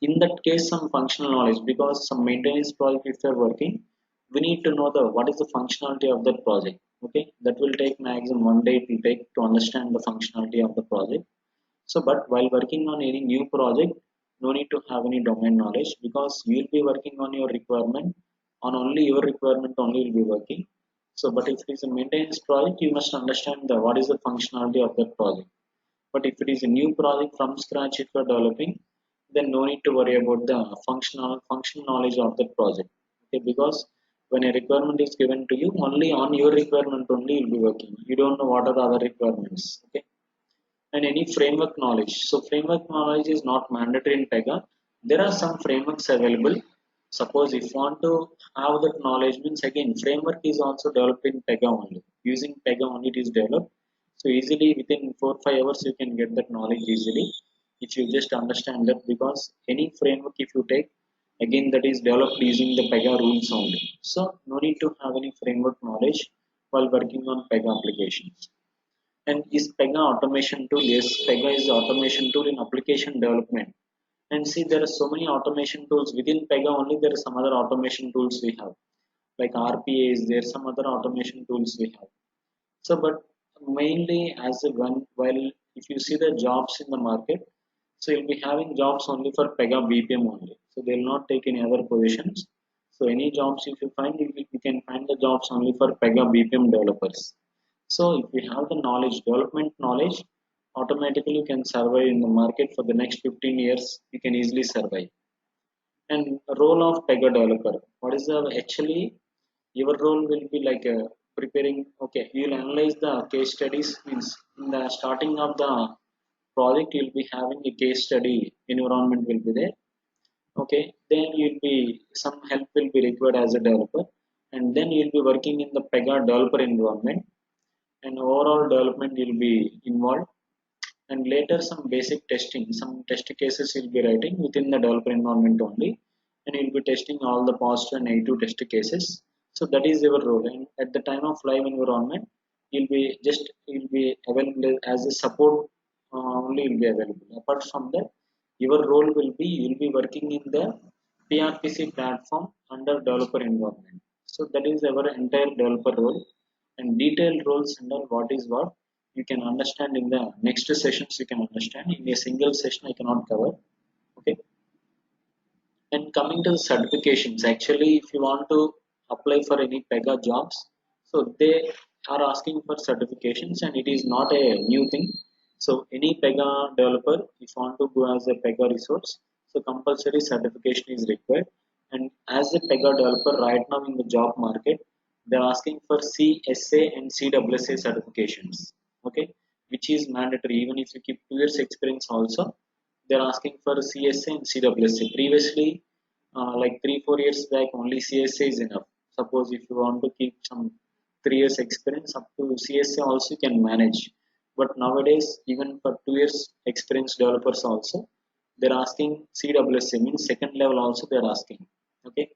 in that case some functional knowledge, because some maintenance project if you're working, we need to know the what is the functionality of that project. Okay, that will take maximum 1 day it will take to understand the functionality of the project. So but while working on any new project, no need to have any domain knowledge, because you will be working on your requirement, on only your requirement only you'll be working. So but if it is a maintenance project, you must understand the what is the functionality of that project. But if it is a new project from scratch, if you are developing, then no need to worry about the functional knowledge of that project. Okay, because when a requirement is given to you, only on your requirement only you'll be working. You don't know what are the other requirements. Okay, and any framework knowledge. So framework knowledge is not mandatory in Pega. There are some frameworks available. Suppose if you want to have that knowledge, means again framework is also developed in Pega only. Using Pega only it is developed. So easily within 4 5 hours you can get that knowledge easily if you just understand that, because any framework if you take, again that is developed using the Pega rules only. So no need to have any framework knowledge while working on Pega applications. And is Pega automation tool? Yes, Pega is the automation tool in application development. And see, there are so many automation tools within Pega only. There are some other automation tools we have, like RPA is there, some other automation tools we have. So, but mainly as a one, while if you see the jobs in the market, so you'll be having jobs only for Pega BPM only. So they'll not take any other positions. So any jobs if you find, you can find the jobs only for Pega BPM developers. So if you have the knowledge, development knowledge, automatically you can survive in the market for the next 15 years. You can easily survive. And role of Pega developer. What is the actually your role will be like preparing. Okay, you'll analyze the case studies. Means in the starting of the project, you'll be having a case study environment will be there. Okay, then you'll be some help will be required as a developer, and then you'll be working in the Pega developer environment, and overall development you'll be involved, and later some basic testing, some test cases you'll be writing within the developer environment only, and you'll be testing all the positive and negative test cases. So that is your role, and at the time of live environment you'll be available as a support, only will be available. Apart from that, your role will be you'll be working in the PRPC platform under developer environment. So that is our entire developer role, and detailed roles under what is what you can understand in the next sessions. You can understand in a single session I cannot cover. Okay, and coming to the certifications, actually if you want to apply for any Pega jobs, so they are asking for certifications, and it is not a new thing. So any Pega developer, if you want to go as a Pega resource, so compulsory certification is required. And as a Pega developer right now in the job market, they're asking for CSA and CWSA certifications. Okay, which is mandatory. Even if you keep 2 years experience also, they're asking for CSA and CWSA. Previously, like 3 4 years back, only CSA is enough. Suppose if you want to keep some 3 years experience, up to CSA also you can manage. But nowadays, even for 2 years experience developers also, they're asking CWSA, means second level also they're asking. Okay,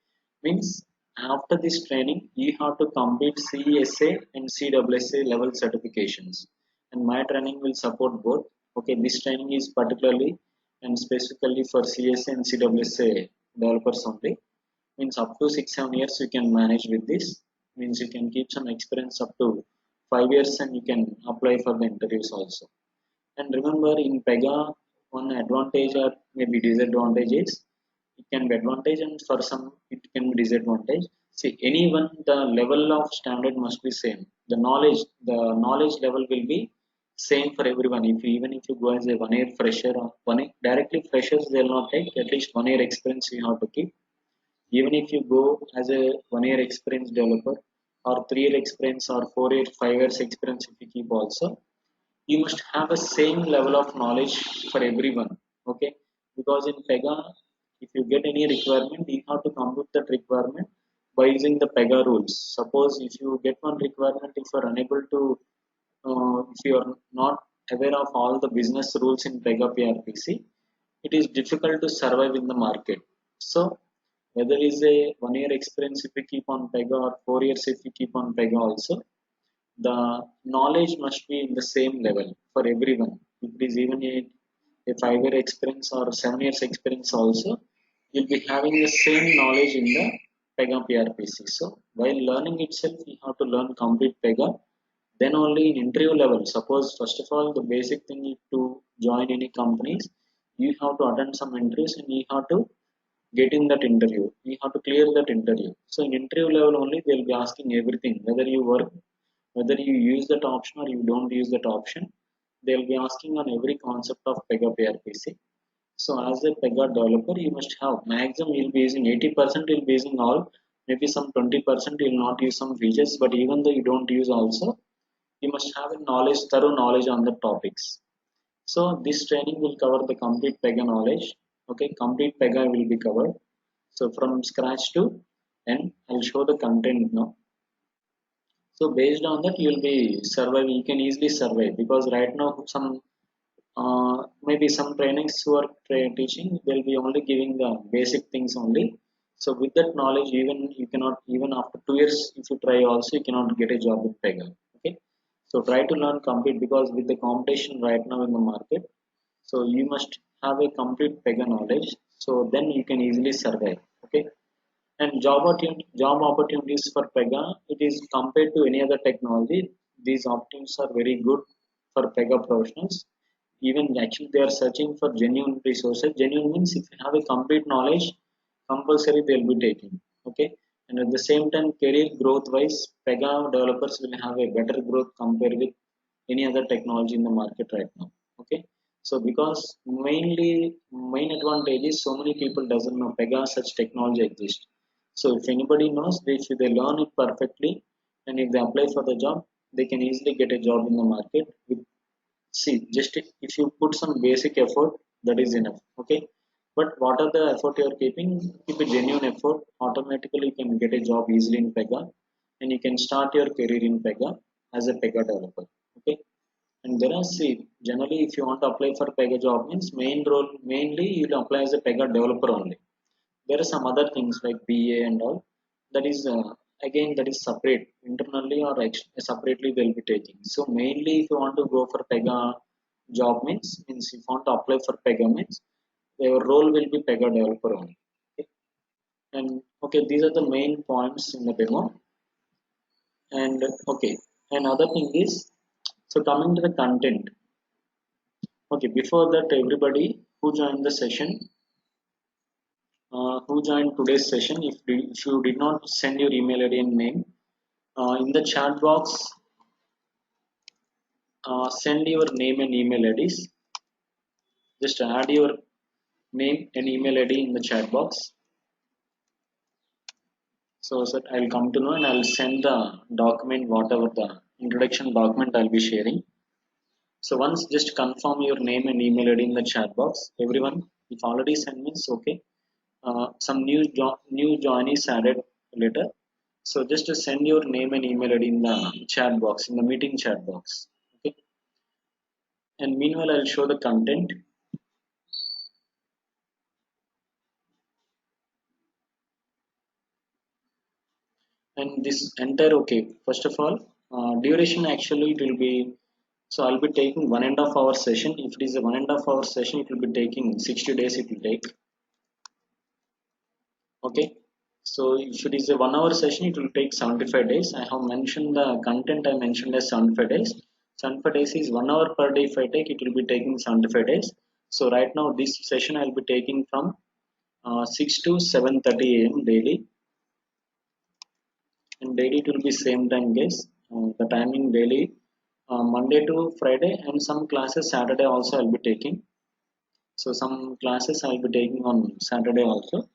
means after this training you have to complete CSA and CWSA level certifications, and my training will support both. Okay, this training is particularly and specifically for CSA and CWSA developers only. Means up to 6 7 years you can manage with this. Means you can keep some experience up to 5 years, and you can apply for the interviews also. And remember, in Pega, one advantage or maybe disadvantage is, it can be advantage and for some it can be disadvantage. See, anyone, the level of standard must be same. The knowledge level will be same for everyone. If you, even if you go as a 1 year fresher or directly freshers, they'll not take. At least 1 year experience you have to keep. Even if you go as a 1 year experience developer, or 3 year experience, or 4 year 5 years experience if you keep also, you must have a same level of knowledge for everyone. Okay, because in Pega, if you get any requirement, you have to compute that requirement by using the Pega rules. Suppose if you get one requirement, if you are unable to, if you are not aware of all the business rules in Pega PRPC, it is difficult to survive in the market. So whether is a 1 year experience if you keep on Pega, or 4 years if you keep on Pega also, the knowledge must be in the same level for everyone. If it is even a 5 year experience or 7 years experience also, you'll be having the same knowledge in the Pega PRPC. So while learning itself, you have to learn complete Pega. Then only in interview level, suppose first of all the basic thing is to join any companies, you have to attend some interviews and you have to get in that interview. You have to clear that interview. So in interview level only they'll be asking everything, whether you work, whether you use that option or you don't use that option. They'll be asking on every concept of Pega PRPC. So as a Pega developer, you must have maximum you'll be using 80% you'll be using all, maybe some 20% you'll not use some features, but even though you don't use also, you must have a knowledge, thorough knowledge on the topics. So this training will cover the complete Pega knowledge. Okay, complete Pega will be covered. So from scratch to end, I'll show the content now. So based on that, you'll be survive. You can easily survive because right now some maybe some trainings who are teaching, they'll be only giving the basic things only. So with that knowledge, even you cannot, even after 2 years, if you try also, you cannot get a job with Pega. Okay, so try to learn complete because with the competition right now in the market, so you must have a complete Pega knowledge. So then you can easily survive. Okay, and job opportunities for Pega, it is compared to any other technology. These opportunities are very good for Pega professionals. Even actually, they are searching for genuine resources. Genuine means if you have a complete knowledge, compulsory they'll be taking. Okay, and at the same time, career growth wise, Pega developers will have a better growth compared with any other technology in the market right now. Okay, so because main advantage is so many people doesn't know Pega such technology exists. So if anybody knows, if they learn it perfectly and if they apply for the job, they can easily get a job in the market. With see, just if you put some basic effort, that is enough. Okay, but what are the effort you are keeping? Keep a genuine effort. Automatically, you can get a job easily in Pega, and you can start your career in Pega as a Pega developer. Okay, and there are see generally if you want to apply for Pega job means mainly you'll apply as a Pega developer only. There are some other things like BA and all. That is again that is separate internally or separately they'll be taking. So mainly if you want to go for Pega job means if you want to apply for Pega means your role will be Pega developer only. Okay. And okay, these are the main points in the demo. And okay, another thing is so coming to the content. Okay, before that, everybody who joined the session, who joined today's session, if you did not send your email ID and name, in the chat box, send your name and email IDs. Just add your name and email ID in the chat box. So that I'll come to know and I'll send the document, whatever the introduction document I'll be sharing. So once just confirm your name and email ID in the chat box. Everyone, if already sent means okay. Some new joinees added later. So just to send your name and email ID in the chat box, in the meeting chat box. Okay. And meanwhile, I'll show the content. And this entire okay. First of all, duration actually it will be. So I'll be taking 1.5 hour session. If it is a 1.5 hour session, it will be taking 60 days. It will take. Okay. So if it is a 1 hour session, it will take 75 days. I have mentioned the content I mentioned as 75 days. 75 days is 1 hour per day. If I take, it will be taking 75 days. So right now this session I'll be taking from 6 to 7:30 a.m. daily, and daily it will be same time guys. The timing daily Monday to Friday, and some classes Saturday also I'll be taking. So some classes I'll be taking on Saturday also.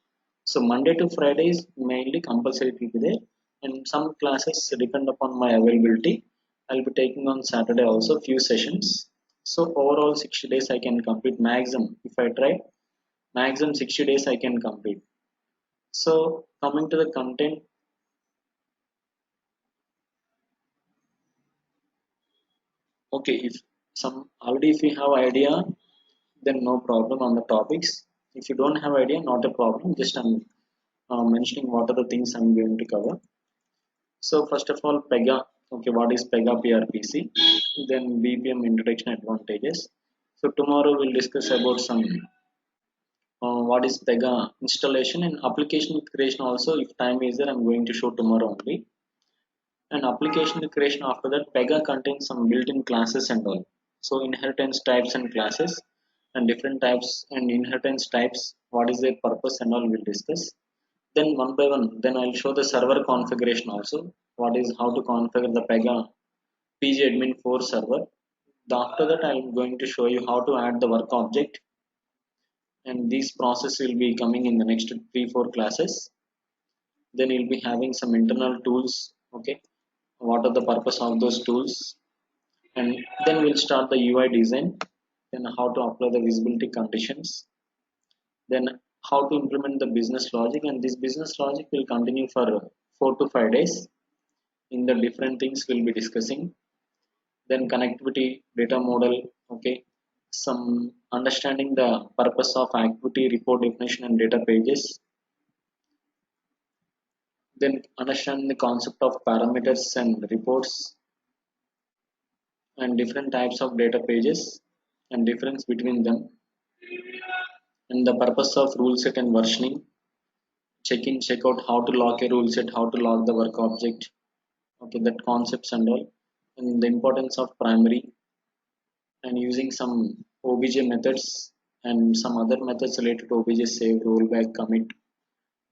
So Monday to Friday is mainly compulsory will be there, and some classes depend upon my availability. I'll be taking on Saturday also few sessions. So overall 60 days I can complete maximum. If I try maximum 60 days I can complete. So coming to the content, okay, if some already if you have idea, then no problem on the topics. If you don't have idea, not a problem. Just I'm mentioning what are the things I'm going to cover. So first of all, Pega. Okay, what is Pega PRPC? Then BPM introduction advantages. So tomorrow we'll discuss about some what is Pega installation and application creation also. If time is there, I'm going to show tomorrow only. And application creation after that, Pega contains some built-in classes and all. So inheritance types and classes and different types and inheritance types. What is their purpose and all we'll discuss. Then one by one, then I'll show the server configuration also. What is how to configure the Pega pgadmin 4 server. After that, I'm going to show you how to add the work object, and this process will be coming in the next 3-4 classes. Then you'll be having some internal tools. Okay, what are the purpose of those tools, and then we'll start the UI design. Then how to apply the visibility conditions. Then how to implement the business logic, and this business logic will continue for 4 to 5 days. In the different things we'll be discussing. Then connectivity, data model, okay, some understanding the purpose of activity report definition and data pages, then understanding the concept of parameters and reports and different types of data pages and difference between them, and the purpose of rule set and versioning, check in, check out, how to lock a rule set, how to lock the work object, okay, that concepts and all, and the importance of primary, and using some obj methods and some other methods related to obj save, rollback, commit,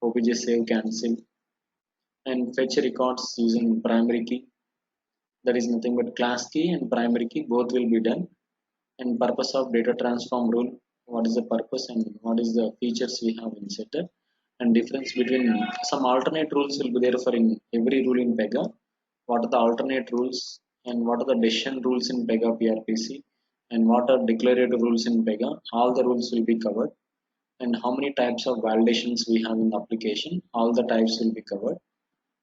obj save, cancel, and fetch records using primary key, that is nothing but class key and primary key both will be done, and purpose of data transform rule, what is the purpose and what is the features we have inserted, and difference between some alternate rules will be there for in every rule in Pega, what are the alternate rules and what are the decision rules in Pega PRPC, and what are declarative rules in Pega, all the rules will be covered, and how many types of validations we have in the application, all the types will be covered,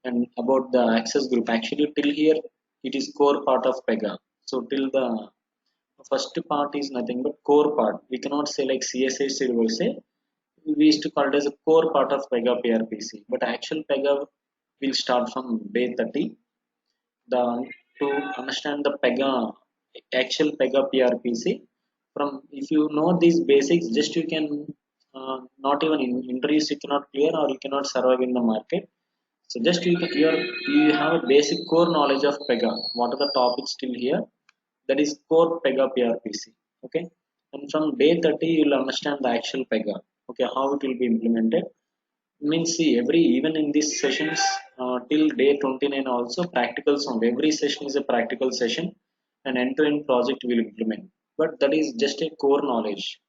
and about the access group, actually till here it is core part of Pega. So till the first part is nothing but core part, we cannot say like CSS, it will say we used to call it as a core part of Pega PRPC, but actual Pega will start from day 30. The to understand the Pega, actual Pega PRPC, from if you know these basics, just you can not even in interviews you cannot clear or you cannot survive in the market. So just you have a basic core knowledge of Pega. What are the topics still here? That is core Pega PRPC. Okay, and from day 30 you will understand the actual Pega. Okay, how it will be implemented. Means see every even in these sessions till day 29 also practicals on every session is a practical session, and end-to-end project will implement. But that is just a core knowledge.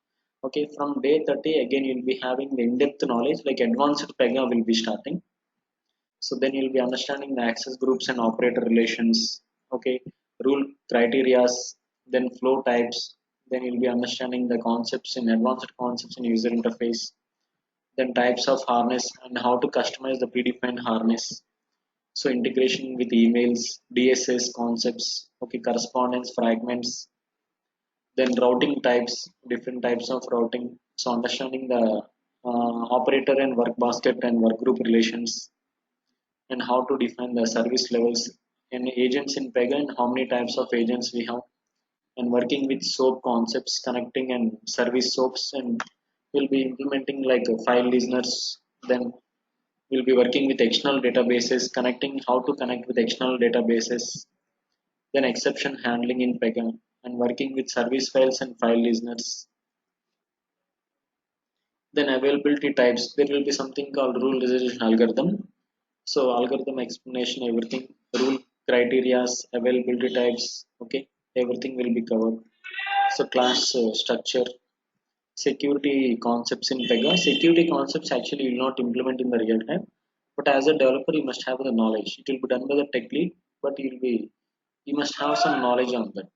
Okay, from day 30 again you'll be having the in-depth knowledge like advanced Pega will be starting. So then you'll be understanding the access groups and operator relations, okay, rule criterias, then flow types, then you'll be understanding the concepts in advanced concepts in user interface, then types of harness and how to customize the predefined harness, so integration with emails, DSS concepts, okay, correspondence fragments, then routing types, different types of routing, so understanding the operator and work basket and work group relations, and how to define the service levels and agents in Pega and how many types of agents we have, and working with SOAP concepts, connecting and service SOAPs, and we'll be implementing like file listeners. Then we'll be working with external databases, connecting how to connect with external databases, then exception handling in Pega, and working with service files and file listeners. Then availability types, there will be something called rule resolution algorithm. So algorithm explanation, everything, rule criterias, availability types, okay, everything will be covered. So class structure, security concepts in Pega. Security concepts actually you will not implement in the real time, but as a developer you must have the knowledge. It will be done by the tech lead, but you must have some knowledge on that.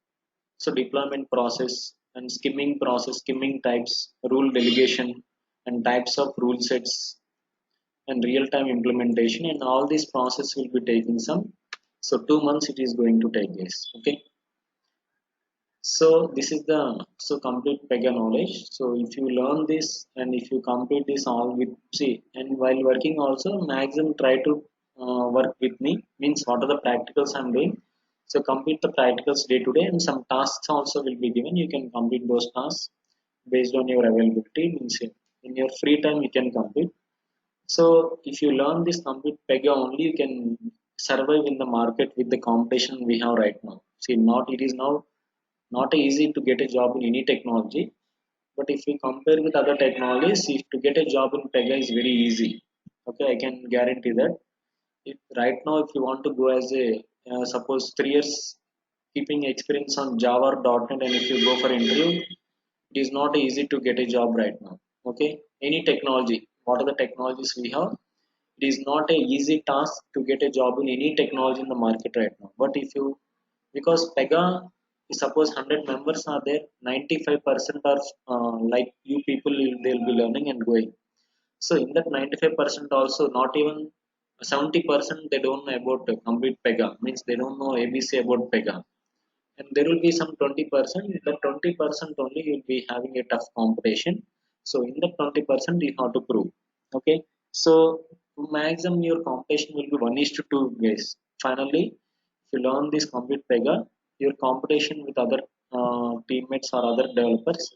So deployment process and skimming process, skimming types, rule delegation, and types of rule sets, and real-time implementation, and all this process will be taking some, so 2 months it is going to take this. Okay, so this is the so complete Pega knowledge. So if you learn this and if you complete this all with, see, and while working also maximum try to work with me, means what are the practicals I'm doing, so complete the practicals day to day, and some tasks also will be given, you can complete those tasks based on your availability, means in your free time you can complete. So if you learn this complete Pega only, you can survive in the market with the competition we have right now. See, not it is now not easy to get a job in any technology, but if we compare with other technologies, if to get a job in Pega is very easy. Okay, I can guarantee that. If right now, if you want to go as a suppose 3 years keeping experience on Java or .NET, and if you go for interview, it is not easy to get a job right now. Okay, any technology, what are the technologies we have, it is not a easy task to get a job in any technology in the market right now. But if you, because Pega, suppose 100 members are there, 95% are like you people they'll be learning and going. So in that 95% also, not even 70% they don't know about complete Pega, means they don't know ABC about Pega. And there will be some 20%, the 20% only you'll be having a tough competition. So in the 20% you have to prove. Okay, so to maximum your competition will be 1 is to 2 guys. Finally, if you learn this complete Pega, your competition with other teammates or other developers,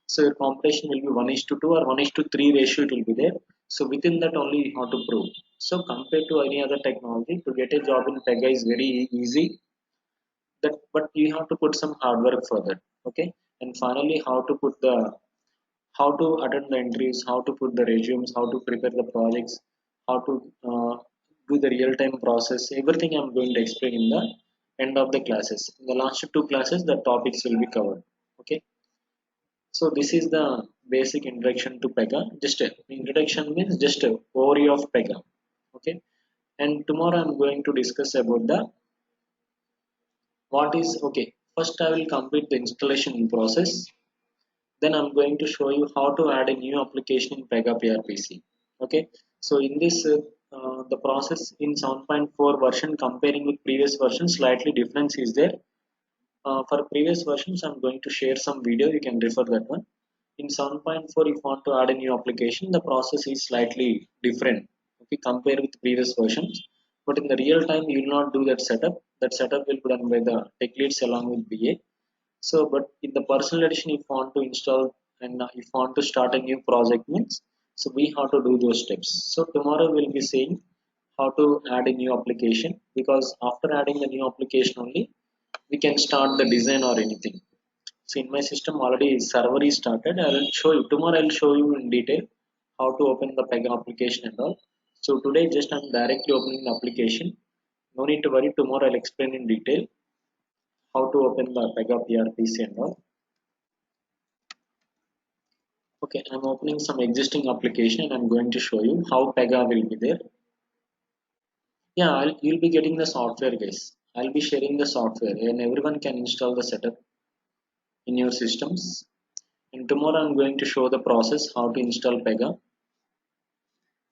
so your competition will be 1 is to 2 or 1 is to 3 ratio it will be there. So within that only you have to prove. So compared to any other technology, to get a job in Pega is very easy, that but you have to put some hard work for that. Okay, and finally how to attend the interviews, how to put the resumes, how to prepare the projects, how to do the real time process, everything I'm going to explain in the end of the classes. In the last two classes the topics will be covered. Okay, so this is the basic introduction to Pega. Just a introduction means just a overview of Pega. Okay, and tomorrow I'm going to discuss about the what is. Okay, first I will complete the installation process, then I'm going to show you how to add a new application in Pega PRPC. Okay, so in this the process in 7.4 version comparing with previous version, slightly difference is there. For previous versions I'm going to share some video, you can refer that one. In 7.4 if you want to add a new application, the process is slightly different. Okay, compare with previous versions, but in the real time you will not do that setup. That setup will be done by the tech leads along with BA. So but in the personal edition if you want to install and if you want to start a new project means, so we have to do those steps. So tomorrow we'll be seeing how to add a new application, because after adding the new application only we can start the design or anything. So in my system already server is started. I will show you tomorrow, I'll show you in detail how to open the Pega application and all. So today just I'm directly opening the application. No need to worry, tomorrow I'll explain in detail how to open the Pega PRPC and all. Okay, I'm opening some existing application and I'm going to show you how Pega will be there. Yeah, you'll be getting the software guys. I'll be sharing the software and everyone can install the setup in your systems. And tomorrow I'm going to show the process how to install Pega.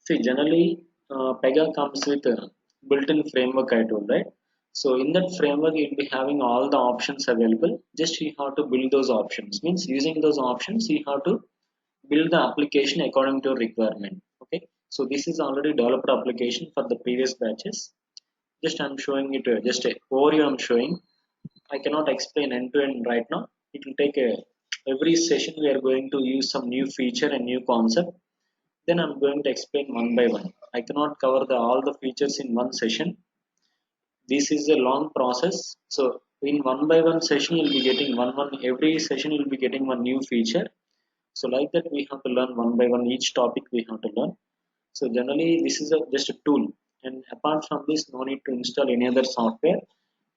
See, generally Pega comes with a built-in framework I told, right? So in that framework you'll be having all the options available. Just you have to build those options. Means using those options you have to build the application according to your requirement. Okay, so this is already developed application for the previous batches. Just I'm showing it just a overview I'm showing. I cannot explain end to end right now. It will take a every session we are going to use some new feature and new concept, then I'm going to explain one by one. I cannot cover all the features in one session. This is a long process. So in one by one session you'll be getting one every session you'll be getting one new feature. So like that we have to learn one by one each topic we have to learn. So generally this is just a tool, and apart from this no need to install any other software.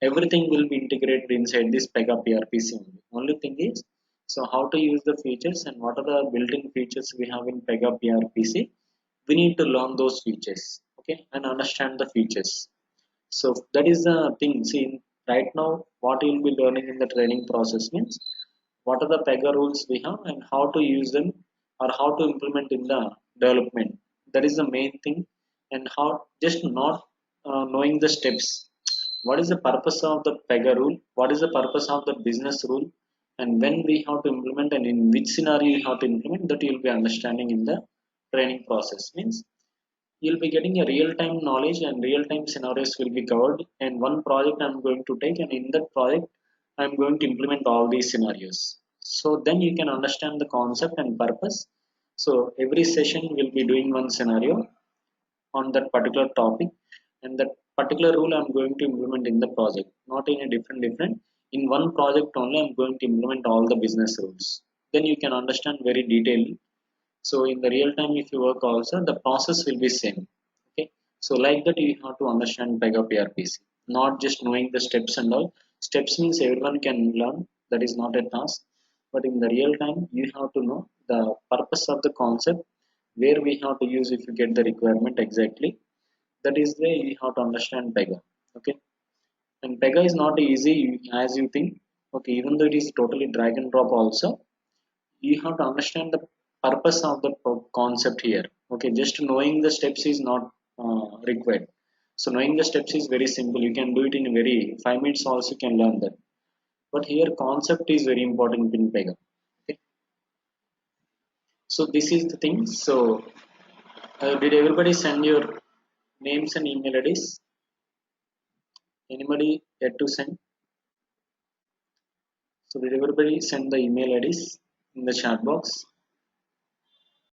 Everything will be integrated inside this Pega PRPC only. Only thing is, so how to use the features and what are the built-in features we have in Pega PRPC. We need to learn those features, okay, and understand the features. So that is the thing. See, right now what you will be learning in the training process means what are the Pega rules we have and how to use them or how to implement in the development. That is the main thing. And how just not knowing the steps. What is the purpose of the Pega rule? What is the purpose of the business rule? And when we have to implement and in which scenario you have to implement, that you will be understanding in the training process. Means you'll be getting a real-time knowledge and real-time scenarios will be covered. And one project I'm going to take, and in that project I'm going to implement all these scenarios. So then you can understand the concept and purpose. So every session will be doing one scenario on that particular topic, and that particular rule I'm going to implement in the project, not in a different. In one project only I'm going to implement all the business rules. Then you can understand very detailed. So in the real time if you work also the process will be same. Okay, so like that you have to understand Pega PRPC, not just knowing the steps and all. Steps means everyone can learn, that is not a task. But in the real time you have to know the purpose of the concept, where we have to use if you get the requirement exactly. That is where you have to understand Pega. Okay, and Pega is not easy as you think. Okay, even though it is totally drag and drop also, you have to understand the purpose of the concept here. Okay, just knowing the steps is not required. So knowing the steps is very simple. You can do it in very 5 minutes also. You can learn that. But here concept is very important in Pega. Okay. So this is the thing. So did everybody send your names and email IDs? Anybody yet to send? So did everybody send the email IDs in the chat box?